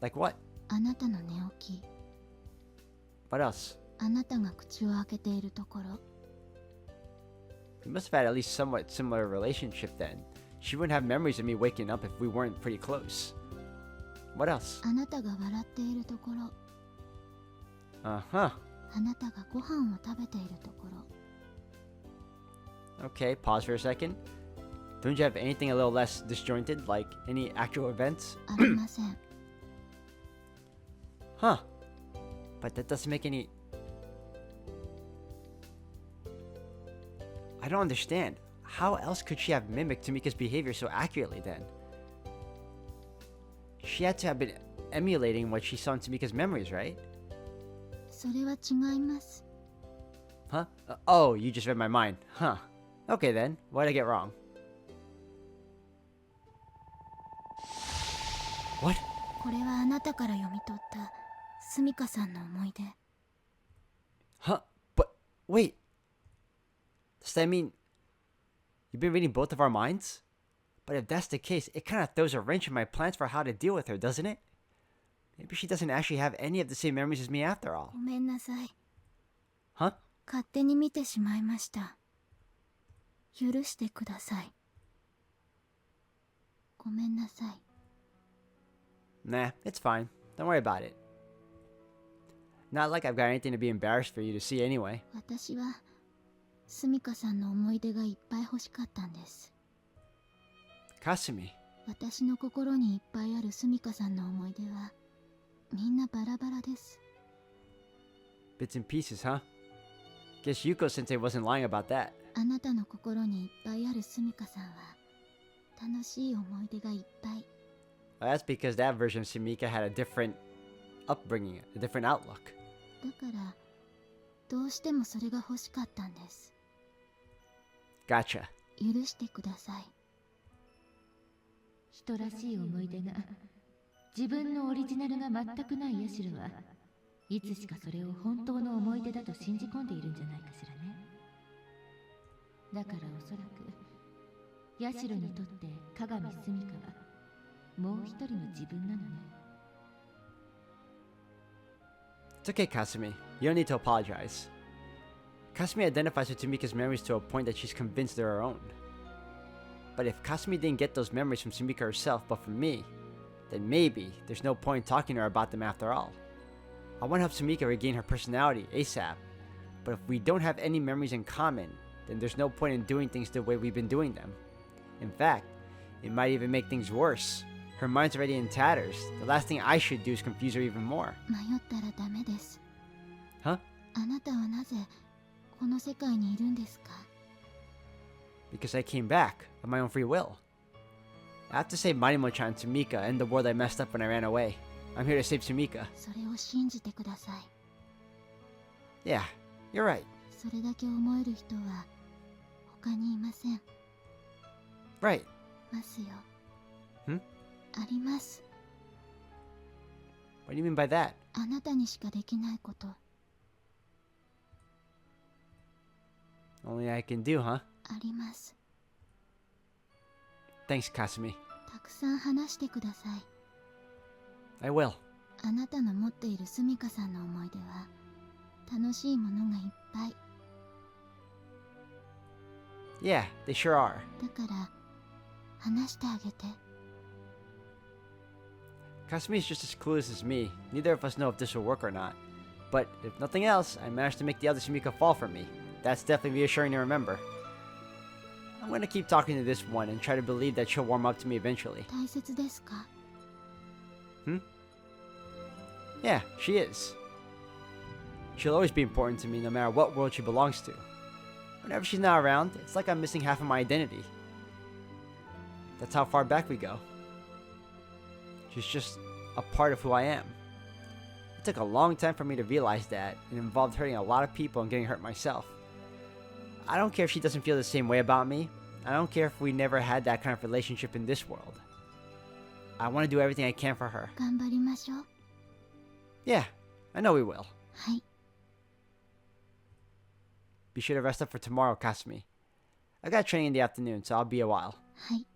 Speaker 1: Like what?
Speaker 4: あなたの寝起き。
Speaker 1: What else?
Speaker 4: あなたが口を開けているところ。
Speaker 1: We must have had at least somewhat similar relationship then. She wouldn't have memories of me waking up if we weren't pretty close. What else?
Speaker 4: あなたが笑っているところ。
Speaker 1: Uh-huh.
Speaker 4: あなたがご飯を食べているところ。
Speaker 1: Okay, pause for a second. Don't you have anything a little less disjointed, like any actual events?
Speaker 4: ありません。
Speaker 1: Huh. But that doesn't make any... I don't understand. How else could she have mimicked Tamika's behavior so accurately then? She had to have been emulating what she saw in Tamika's memories, right?
Speaker 4: それは違います。
Speaker 1: Huh? Oh, you just read my mind. Huh. Okay then. What did I get wrong? What?
Speaker 4: これはあなたから読み取ったスミカさんの思い出。
Speaker 1: Huh? But wait. Does that mean you've been reading both of our minds? But if that's the case, it kind of throws a wrench in my plans for how to deal with her, doesn't it? Maybe she doesn't actually have any of the same memories as me after all.
Speaker 4: ごめんなさい。
Speaker 1: Huh?
Speaker 4: 勝手に見てしまいました。許してください。ごめんなさい。
Speaker 1: Nah, it's fine. Don't worry about it. Not like I've got anything to be embarrassed for you to see anyway.
Speaker 4: 私はスミカさんの思い出がいっぱい欲しかったんです。
Speaker 1: Kasumi.
Speaker 4: 私の心にいっぱいあるスミカさんの思い出はみんなバラバラです。
Speaker 1: Bits and pieces, huh? Guess Yuko sensei wasn't lying about that.
Speaker 4: あなたの心にいっぱいあるスミカさんは楽しい思い出がいっぱい。
Speaker 1: Well, that's because that version of Sumika had a different upbringing, a different outlook.
Speaker 4: だからどうしてもそれが欲しかったんです。
Speaker 1: Gotcha.
Speaker 4: 許してください。
Speaker 2: 人らしい思い出が、自分のオリジナルが全くないヤシロはいつしかそれを本当の思い出だと信じ込んでいるんじゃないかしらね。だからおそらくヤシロにとって鏡スミカはもう一人の自分なのね。
Speaker 1: It's okay, Kasumi. You don't need to apologize. Kasumi identifies with Sumika's memories to a point that she's convinced they're her own. But if Kasumi didn't get those memories from Sumika herself, but from me, then maybe there's no point in talking to her about them after all. I want to help Sumika regain her personality ASAP, but if we don't have any memories in common, then there's no point in doing things the way we've been doing them. In fact, it might even make things worse. Her mind's already in tatters. The last thing I should do is confuse her even more.
Speaker 4: 迷ったらダメです。
Speaker 1: Huh?
Speaker 4: あなたはなぜこの世界にいるんですか？
Speaker 1: Because I came back of my own free will. I have to save Marimo-chan, Sumika, and the world I messed up when I ran away. I'm here to save Sumika.
Speaker 4: それを信じてください。
Speaker 1: Yeah, you're right.
Speaker 4: それだけ思える人は他にいません。
Speaker 1: Right.
Speaker 4: ますよ。
Speaker 1: ん？
Speaker 4: あります。
Speaker 1: What do you mean by that?
Speaker 4: あなたにしかできないこと。
Speaker 1: Only I can do, huh?
Speaker 4: あります。
Speaker 1: Thanks, Kasumi.
Speaker 4: たくさん話してください。
Speaker 1: I will.
Speaker 4: あなたの持っているスミカさんの思い出は楽しいものがいっぱい。
Speaker 1: Yeah, they sure are.
Speaker 4: だから話してあげて。
Speaker 1: Kasumi is just as clueless as me. Neither of us know if this will work or not. But if nothing else, I managed to make the other Sumika fall for me. That's definitely reassuring to remember. I'm gonna keep talking to this one and try to believe that she'll warm up to me eventually.
Speaker 4: 大切ですか？
Speaker 1: Yeah, she is. She'll always be important to me no matter what world she belongs to. Whenever she's not around, it's like I'm missing half of my identity. That's how far back we go. She's just a part of who I am. It took a long time for me to realize that. It involved hurting a lot of people and getting hurt myself. I don't care if she doesn't feel the same way about me. I don't care if we never had that kind of relationship in this world. I want to do everything I can for her.
Speaker 4: 頑張りましょう。
Speaker 1: Yeah, I know we will.
Speaker 4: はい。
Speaker 1: Be sure to rest up for tomorrow, Kasumi. I got training in the afternoon, so I'll be a while.
Speaker 4: はい。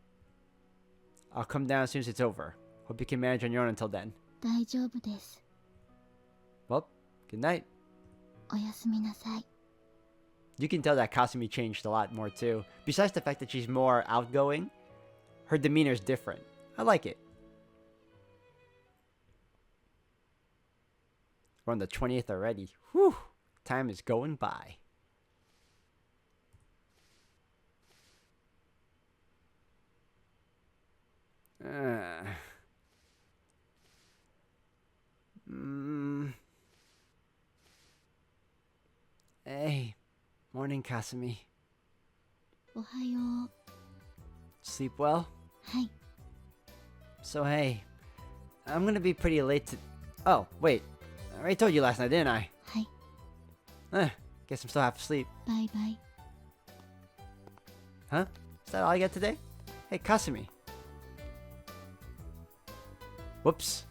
Speaker 1: I'll come down as soon as it's over. Hope you can manage on your own until then.
Speaker 4: 大丈夫です。
Speaker 1: Well, good night.
Speaker 4: おやすみなさい。
Speaker 1: You can tell that Kasumi changed a lot more too. Besides the fact that she's more outgoing, her demeanor is different. I like it. We're on the 20th already. Whew! Time is going by. Hey. Morning, Kasumi.
Speaker 4: おはよう。
Speaker 1: Sleep well?
Speaker 4: はい。
Speaker 1: So hey, I'm gonna be pretty late to... Oh, wait. I already told you last night, didn't I?
Speaker 4: はい。
Speaker 1: Guess I'm still half asleep.
Speaker 4: バイバイ。
Speaker 1: Huh? Is that all I get today? Hey, Kasumi. Whoops.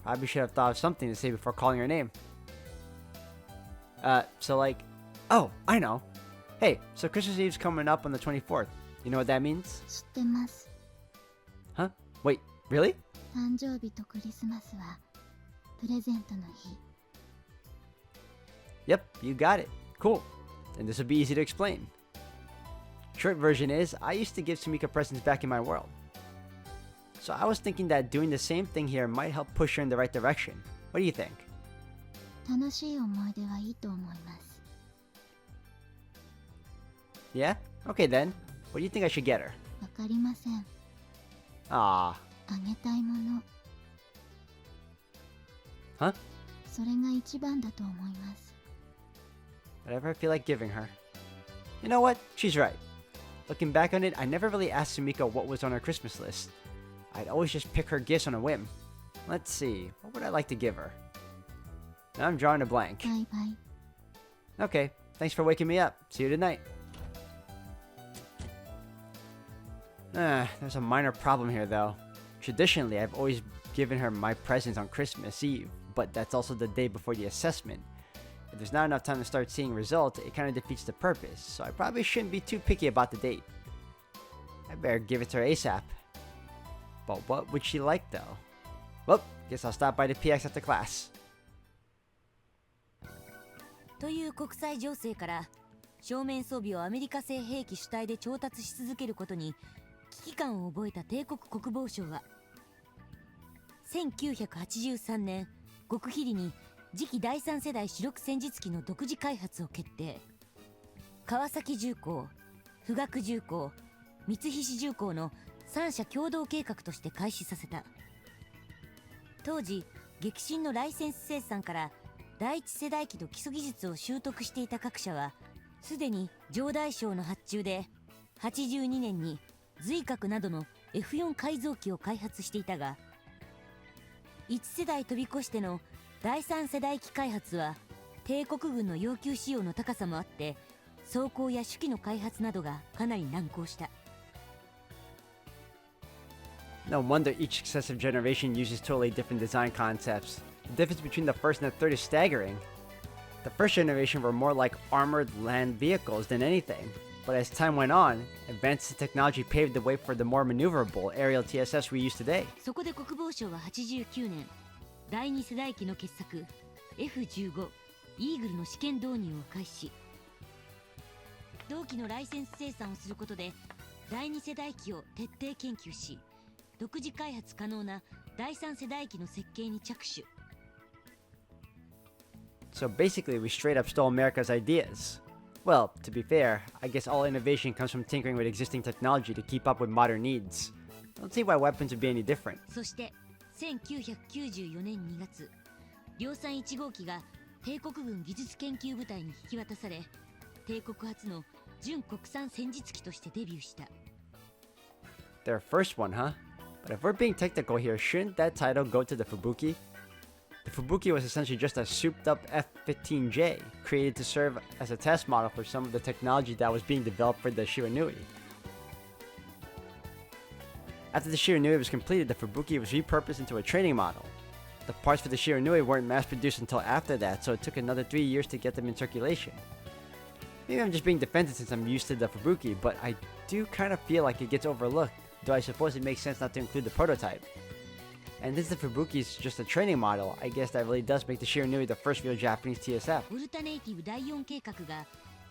Speaker 1: Probably should have thought of something to say before calling her name. So like... Oh, I know. Hey, so Christmas Eve's coming up on the 24th. You know what that means?
Speaker 4: 知ってます。
Speaker 1: Huh? Wait, really?
Speaker 4: 誕生日とクリスマスはプレゼントの日。
Speaker 1: Yep, you got it. Cool. And this will be easy to explain. Short version is, I used to give Sumika presents back in my world. So I was thinking that doing the same thing here might help push her in the right direction. What do you think?
Speaker 4: 楽しい思い出はいいと思います。
Speaker 1: Yeah? Okay then. What do you think I should get her?
Speaker 4: わかりません。
Speaker 1: Ah.
Speaker 4: あげたいもの。
Speaker 1: Huh?
Speaker 4: それが一番だと思います。
Speaker 1: Whatever I feel like giving her. You know what? She's right. Looking back on it, I never really asked Sumika what was on her Christmas list. I'd always just pick her gifts on a whim. Let's see, what would I like to give her? Now I'm drawing a blank.
Speaker 4: バイバイ。
Speaker 1: Okay, thanks for waking me up. See you tonight. There's a minor problem here though. Traditionally, I've always given her my presents on Christmas Eve, but that's also the day before the assessment. If there's not enough time to start seeing results, it kind of defeats the purpose, so I probably shouldn't be too picky about the date. I better give it to her ASAP. But what would she like though? Well, guess I'll stop by the PX after class.
Speaker 2: という国際情勢から正面装備をアメリカ製兵器主体で調達し続けることに危機感を覚えた帝国国防省は1983年極秘裏に次期第3世代主力戦術機の独自開発を決定。川崎重工、富岳重工、三菱重工の3社共同計画として開始させた。当時激震のライセンス生産から第一世代機の基礎技術を習得していた各社はすでに上大将の発注で82年に髄核などの F4 改造機を開発していたが、1世代飛び越しての第3世代機開発は帝国軍の要求仕様の高さもあって装甲や手記の開発などがかなり難航した。
Speaker 1: No wonder each successive generation uses totally different design concepts. The difference between the first and the third is staggering. The first generation were more like armored land vehicles than anything, but as time went on, advances in technology paved the way for the more maneuverable aerial TSS we use today.
Speaker 2: そこで国防省は89年第2世代機の傑作 F15 イーグルの試験導入を開始。同機のライセンス生産をすることで第2世代機を徹底研究し、独自開発可能な第3世代機の設計に着手。
Speaker 1: So basically, we straight up stole America's ideas. Well, to be fair, I guess all innovation comes from tinkering with existing technology to keep up with modern needs. I don't see why weapons would be any different.
Speaker 2: そして1994年2月量産1号機が帝国軍技術研究部隊に引き渡され、帝国初の準国産戦術機としてデビューした。
Speaker 1: Their first one, huh? But if we're being technical here, shouldn't that title go to the Fubuki? The Fubuki was essentially just a souped-up F-15J, created to serve as a test model for some of the technology that was being developed for the Shiranui. After the Shiranui was completed, the Fubuki was repurposed into a training model. The parts for the Shiranui weren't mass-produced until after that, so it took another 3 years to get them in circulation. Maybe I'm just being defensive since I'm used to the Fubuki, but I do kind of feel like it gets overlooked, though I suppose it makes sense not to include the prototype. And since the Fubuki is just a training model, I guess that really does make the Shiranui the first real Japanese TSF.
Speaker 2: オルタネイティブ第4計画が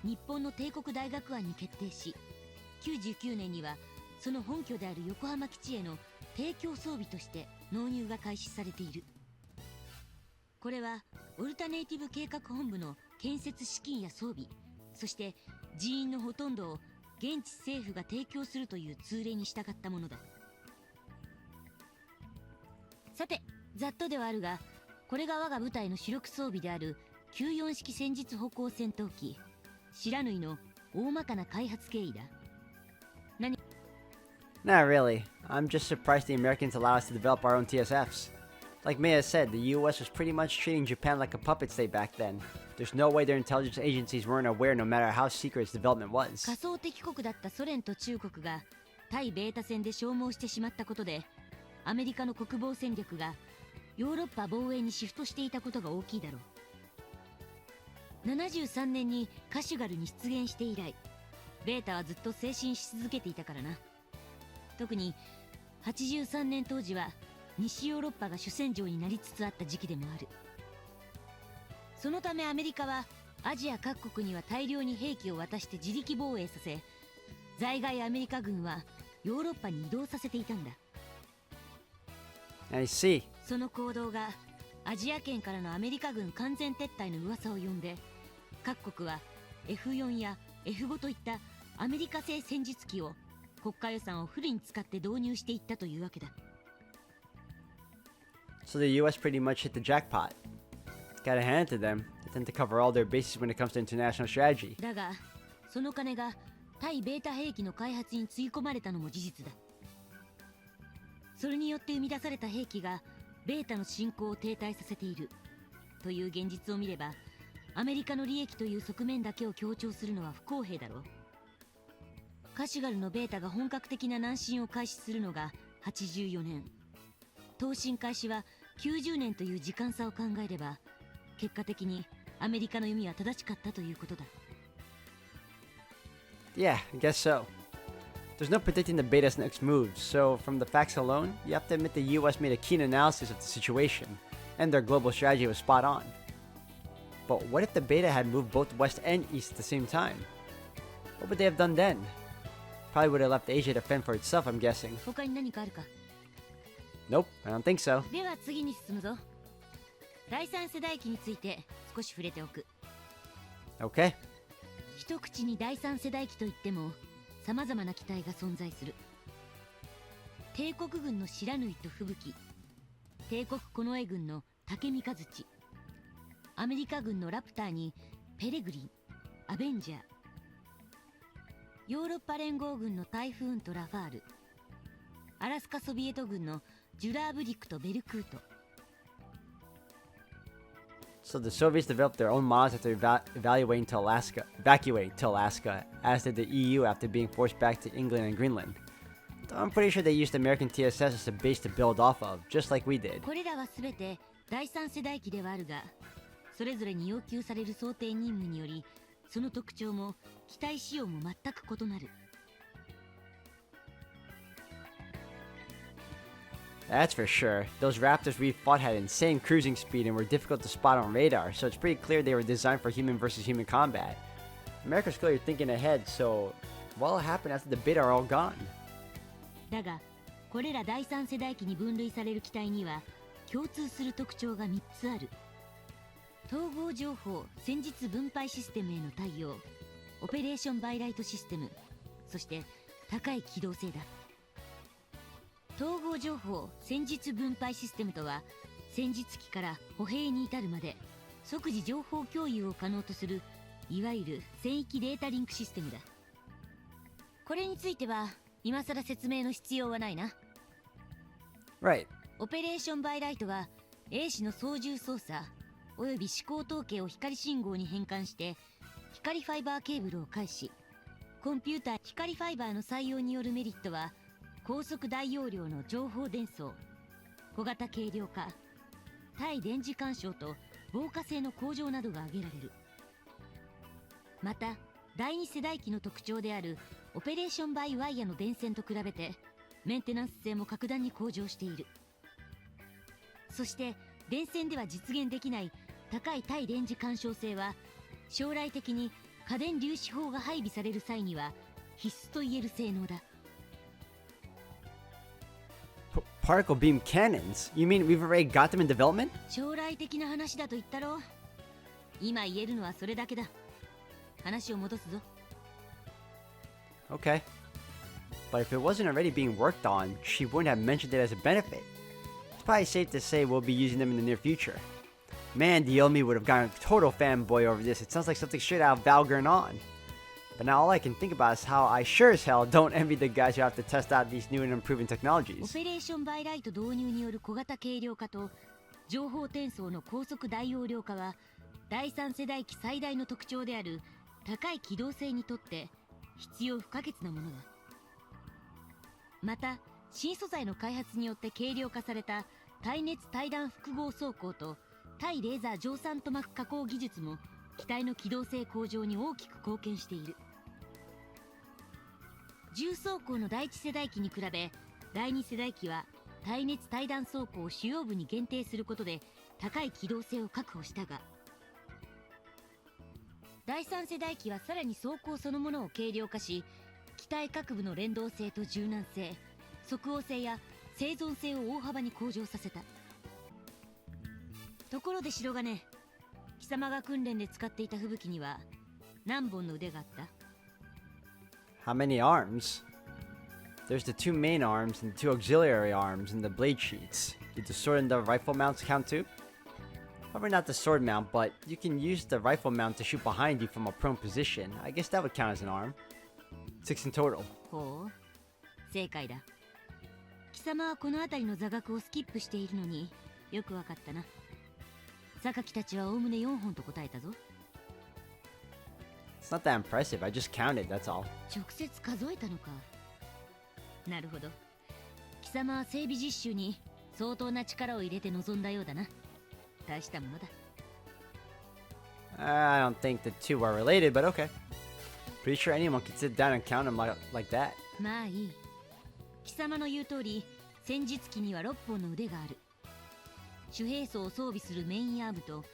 Speaker 2: 日本の帝国大学案に決定し、99年にはその本拠である横浜基地への提供装備として納入が開始されている。これはオルタネイティブ計画本部の建設資金や装備、そして人員のほとんどを現地政府が提供するという通例に従ったものだ。さて、ざっとではあるが、これが我が部隊の主力装備である94式戦術歩行戦闘機白縫の大まかな開発経緯だ。
Speaker 1: Not really. I'm just surprised the Americans allow us to develop our own TSFs. Like Maya said, the US was pretty much treating Japan like a puppet state back then. There's no way their intelligence agencies weren't aware no matter how secret its development was.
Speaker 2: 仮想敵国だったソ連と中国が対ベータ戦で消耗してしまったことで、アメリカの国防戦略がヨーロッパ防衛にシフトしていたことが大きいだろう。73年にカシュガルに出現して以来、ベータはずっと推進し続けていたからな。特に83年当時は西ヨーロッパが主戦場になりつつあった時期でもある。そのためアメリカはアジア各国には大量に兵器を渡して自力防衛させ、在外アメリカ軍はヨーロッパに移動させていたんだ。
Speaker 1: I see.
Speaker 2: その行動がアジア圏からのアメリカ軍完全撤退の噂を呼んで、各国は F4 や F5 といったアメリカ製戦術機を国家予算をフルに使って導入していったというわけだ。
Speaker 1: So the US pretty much hit the jackpot. Gotta hand it to them. They tend to cover all their bases when it comes to international strategy.
Speaker 2: だがその金が対ベータ兵器の開発につぎ込まれたのも事実だ。それによって生み出された兵器がベータの進行を停滞させているという現実を見れば、アメリカの利益という側面だけを強調するのは不公平だろう。カシュガルのベータが本格的な南進を開始するのが84年、東進開始は90年という時間差を考えれば、結果的にアメリカの読みは正しかったということだ。
Speaker 1: Yeah, I guess so. There's no predicting the beta's next moves, so from the facts alone, you have to admit the US made a keen analysis of the situation, and their global strategy was spot on. But what if the beta had moved both west and east at the same time? What would they have done then? Probably would have left Asia to fend for itself, I'm guessing.
Speaker 2: 他に何かあるか。
Speaker 1: Nope, I don't think so.
Speaker 2: では次に進むぞ。第三世代機について少し触れておく。
Speaker 1: Okay.
Speaker 2: 一口に第三世代機といっても様々な機体が存在する。帝国軍の白縫と吹雪、帝国近衛軍の竹三日槌、アメリカ軍のラプターにペレグリン、アベンジャー、ヨーロッパ連合軍のタイフーンとラファール、アラスカソビエト軍のジュラーブリックとベルクート。
Speaker 1: So the Soviets developed their own models after evacuating to Alaska, as did the EU after being forced back to England and Greenland. Though I'm pretty sure they used American TSS as a base to build off of, just like we did.
Speaker 2: これらはすべて第三世代機ではあるが、それぞれに要求される想定任務により、その特徴も機体仕様も全く異なる。
Speaker 1: That's for sure. Those Raptors we fought had insane cruising speed and were difficult to spot on radar, so it's pretty clear they were designed for human versus human combat. America's clearly thinking ahead, so what will happen after the beta are all gone?
Speaker 2: だが、これら第三世代機に分類される機体には共通する特徴が3つある。統合情報戦術分配システムへの対応、オペレーションバイライトシステム、そして高い機動性だ。統合情報戦術分配システムとは、戦術機から歩兵に至るまで即時情報共有を可能とする、いわゆる全域データリンクシステムだ。これについては今更説明の必要はないな。
Speaker 1: Right.
Speaker 2: オペレーションバイライトは A 氏の操縦操作および思考統計を光信号に変換して光ファイバーケーブルを介し、コンピューター光ファイバーの採用によるメリットは、高速大容量の情報伝送、小型軽量化、対電磁干渉と防火性の向上などが挙げられる。また第二世代機の特徴であるオペレーションバイワイヤの電線と比べてメンテナンス性も格段に向上している。そして電線では実現できない高い対電磁干渉性は、将来的に家電粒子砲が配備される際には必須と言える性能だ。
Speaker 1: Particle beam cannons? You mean we've already got them in development?
Speaker 2: 将来的な話だと言ったろう。今言えるのはそれだけだ。話を戻すぞ。
Speaker 1: Okay. But if it wasn't already being worked on, she wouldn't have mentioned it as a benefit. It's probably safe to say we'll be using them in the near future. Man, the Yomi would have gone a total fanboy over this. It sounds like something straight out of Valgurnon. But now all I can think about is how I sure as hell don't envy the guys who have to test out these new and improving
Speaker 2: オ
Speaker 1: technologies.
Speaker 2: ペレーションバイライト導入による小型軽量化と情報転送の高速大容量化は、第三世代機最大の特徴である高い機動性にとって必要不可欠なものだ。また新素材の開発によって軽量化された耐熱対弾複合装甲と対レーザー蒸散塗膜加工技術も機体の機動性向上に大きく貢献している。重装甲の第一世代機に比べ、第二世代機は耐熱対弾装甲を主要部に限定することで高い機動性を確保したが、第三世代機はさらに装甲そのものを軽量化し、機体各部の連動性と柔軟性、即応性や生存性を大幅に向上させた。ところで白金、貴様が訓練で使っていた吹雪には何本の腕があった？
Speaker 1: How many arms? There's the 2 main arms and 2 auxiliary arms in the blade sheets. Did the sword and the rifle mounts count too? Probably not the sword mount, but you can use the rifle mount to shoot behind you from a prone position. I guess that would count as an arm. 6 in total.
Speaker 2: ほう、正解だ。貴様はこの辺りの座学をスキップしているのによくわかったな。榊たちはおおむね4本と答えたぞ。
Speaker 1: It's not that impressive. I just counted, that's all.
Speaker 2: 直接数えたのか。なるほど。貴様は整備実習に相当な力を入れて臨んだようだな。大したものだ。
Speaker 1: I don't think the two are related, but okay. Pretty sure anyone can sit down and count them like that.
Speaker 2: まあいい。貴様の言う通り、戦術機には6本の腕がある。主兵装を装備するメインアームと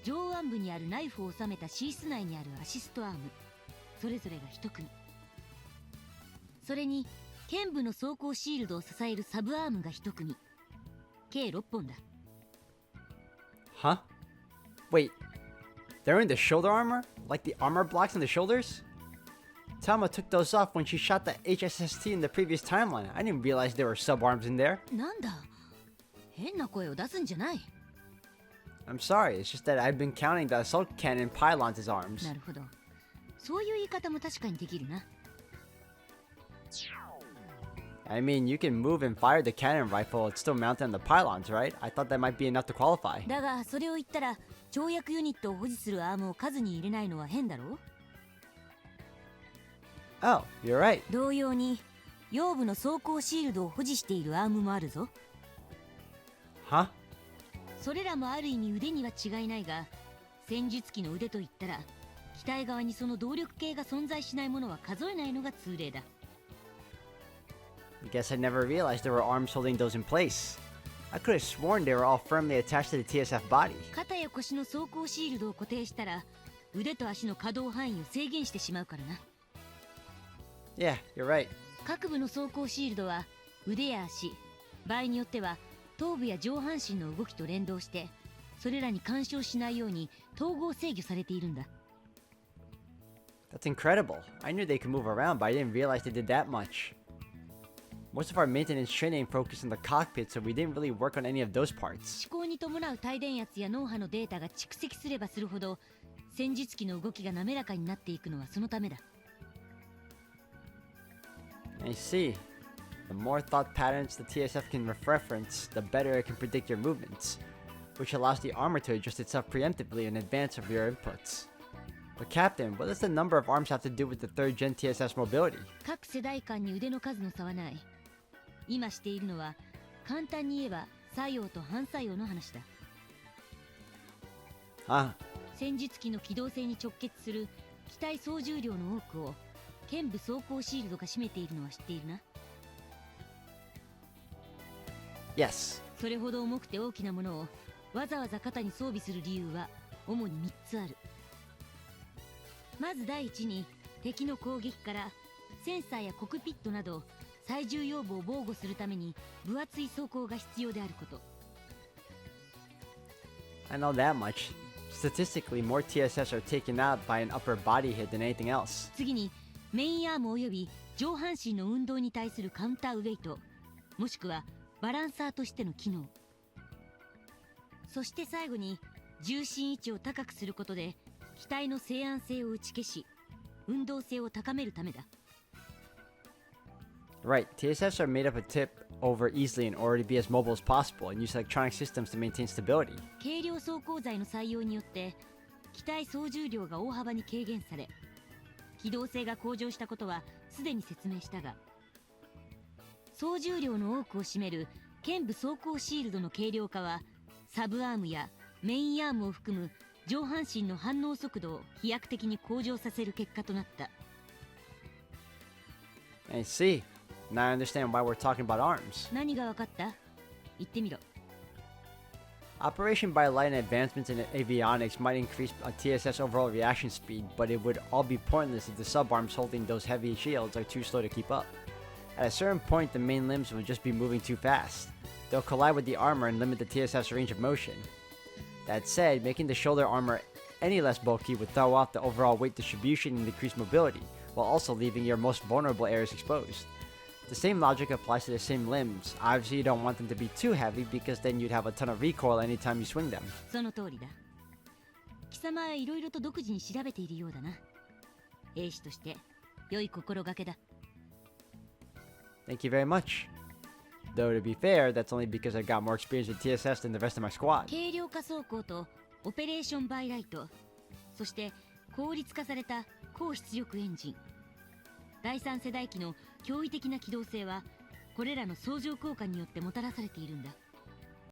Speaker 2: 上腕部にあるナイフを収めたシース内にあるアシストアーム、それぞれが1組。それに剣部の装甲シールドを支えるサブアームが1組。計6本だ。
Speaker 1: Huh? Wait, they're in the shoulder armor? Like the armor blocks on the shoulders? Tama took those off when she shot the HSST in the previous timeline. I didn't realize there were sub-arms in there.
Speaker 2: なんだ、変な声を出すんじゃない。
Speaker 1: I'm sorry, it's just that I've been counting the assault cannon pylons as arms.
Speaker 2: なるほど。そういう言い方も確かにできるな。
Speaker 1: I mean, you can move and fire the cannon rifle, it's still mounted on the pylons, right? I thought that might be enough to qualify.
Speaker 2: だがそれを言ったら跳躍ユニットを保持するアームを数に入れないのは変だろう。
Speaker 1: Oh, you're right.
Speaker 2: 同様に腰部の装甲シールドを保持しているアームもあるぞ。
Speaker 1: Huh?
Speaker 2: それらもある意味腕には違いないが、戦術機の腕といったら機体側にその動力系が存在しないものは数えないのが通例だ。
Speaker 1: I guess I never realized there were arms holding those in place. I could have sworn they were all firmly attached to the TSF body.
Speaker 2: 肩や腰の装甲シールドを固定したら腕と足の可動範囲を制限してしまうからな。
Speaker 1: Yeah, you're right.
Speaker 2: 各部の装甲シールドは腕や足、場合によっては頭部や上半身の動きと連動してそれらに干渉しないように統合制御されているんだ。
Speaker 1: That's incredible. I knew they could move around, but I didn't realize they did that much. Most of our maintenance training focused on the cockpit, so we didn't really work on any of those parts.
Speaker 2: 思考に伴う帯電圧や脳波のデータが蓄積すればするほど戦術機の動きが滑らかになっていくのはそのためだ。
Speaker 1: I see. The more thought patterns the TSF can reference, the better it can predict your movements, which allows the armor to adjust itself preemptively in advance of your inputs. But Captain, what does the number of arms have to do with the 3rd gen TSF's mobility?
Speaker 2: 各世代間に腕の数の差はない。今しているのは簡単に言えば作用と反作用の話だ。
Speaker 1: Huh?
Speaker 2: 戦術機の機動性に直結する機体総重量の多くを剣部装甲シールドが占めているのは知っているな。
Speaker 1: Yes.
Speaker 2: それほど重くて大きなものをわざわざ肩に装備する理由は主に3つある。まず第一に敵の攻撃からセンサーやコクピットなど最重要部を防護するために分厚い装甲が必要であること。
Speaker 1: I know that much. Statistically, more TSFs are taken out by an upper body hit than anything else.
Speaker 2: 次にメインアームおよび上半身の運動に対するカウンターウェイト、もしくはバランサーとしての機能。そして最後に重心位置を高くすることで機体の静安性を打ち消し運動性を高めるためだ。
Speaker 1: Right, TSFs are made up of tip over easily in order to be as mobile as possible and use electronic systems to maintain stability.
Speaker 2: 軽量装甲材の採用によって機体総重量が大幅に軽減され機動性が向上したことはすでに説明したが、総重量の多くを占める剣部装甲シールドの軽量化はサブアームやメインアームを含む上半身の反応速度を飛躍的に向上させる結果となった。
Speaker 1: I see. Now I understand why we're talking about arms.
Speaker 2: 何が分かった？言ってみろ。
Speaker 1: Operation by light and advancements in avionics might increase a TSS overall reaction speed, but it would all be pointless if the subarms holding those heavy shields are too slow to keep up. At a certain point, the main limbs will just be moving too fast. They'll collide with the armor and limit the TSF's range of motion. That said, making the shoulder armor any less bulky would throw off the overall weight distribution and decrease mobility, while also leaving your most vulnerable areas exposed. The same logic applies to the same limbs. Obviously, you don't want them to be too heavy because then you'd have a ton of recoil anytime you swing them.
Speaker 2: その通りだ。貴様はいろいろと独自に調べているようだな。兵士として良い心がけだ。
Speaker 1: Thank you very much. Though to be fair, that's only because I got more experience with TSS than the rest of my squad.
Speaker 2: 軽量化装甲とオペレーションバイライト、そして効率化された高出力エンジン。第3世代機の驚異的な機動性はこれらの相乗効果によってもたらされているんだ。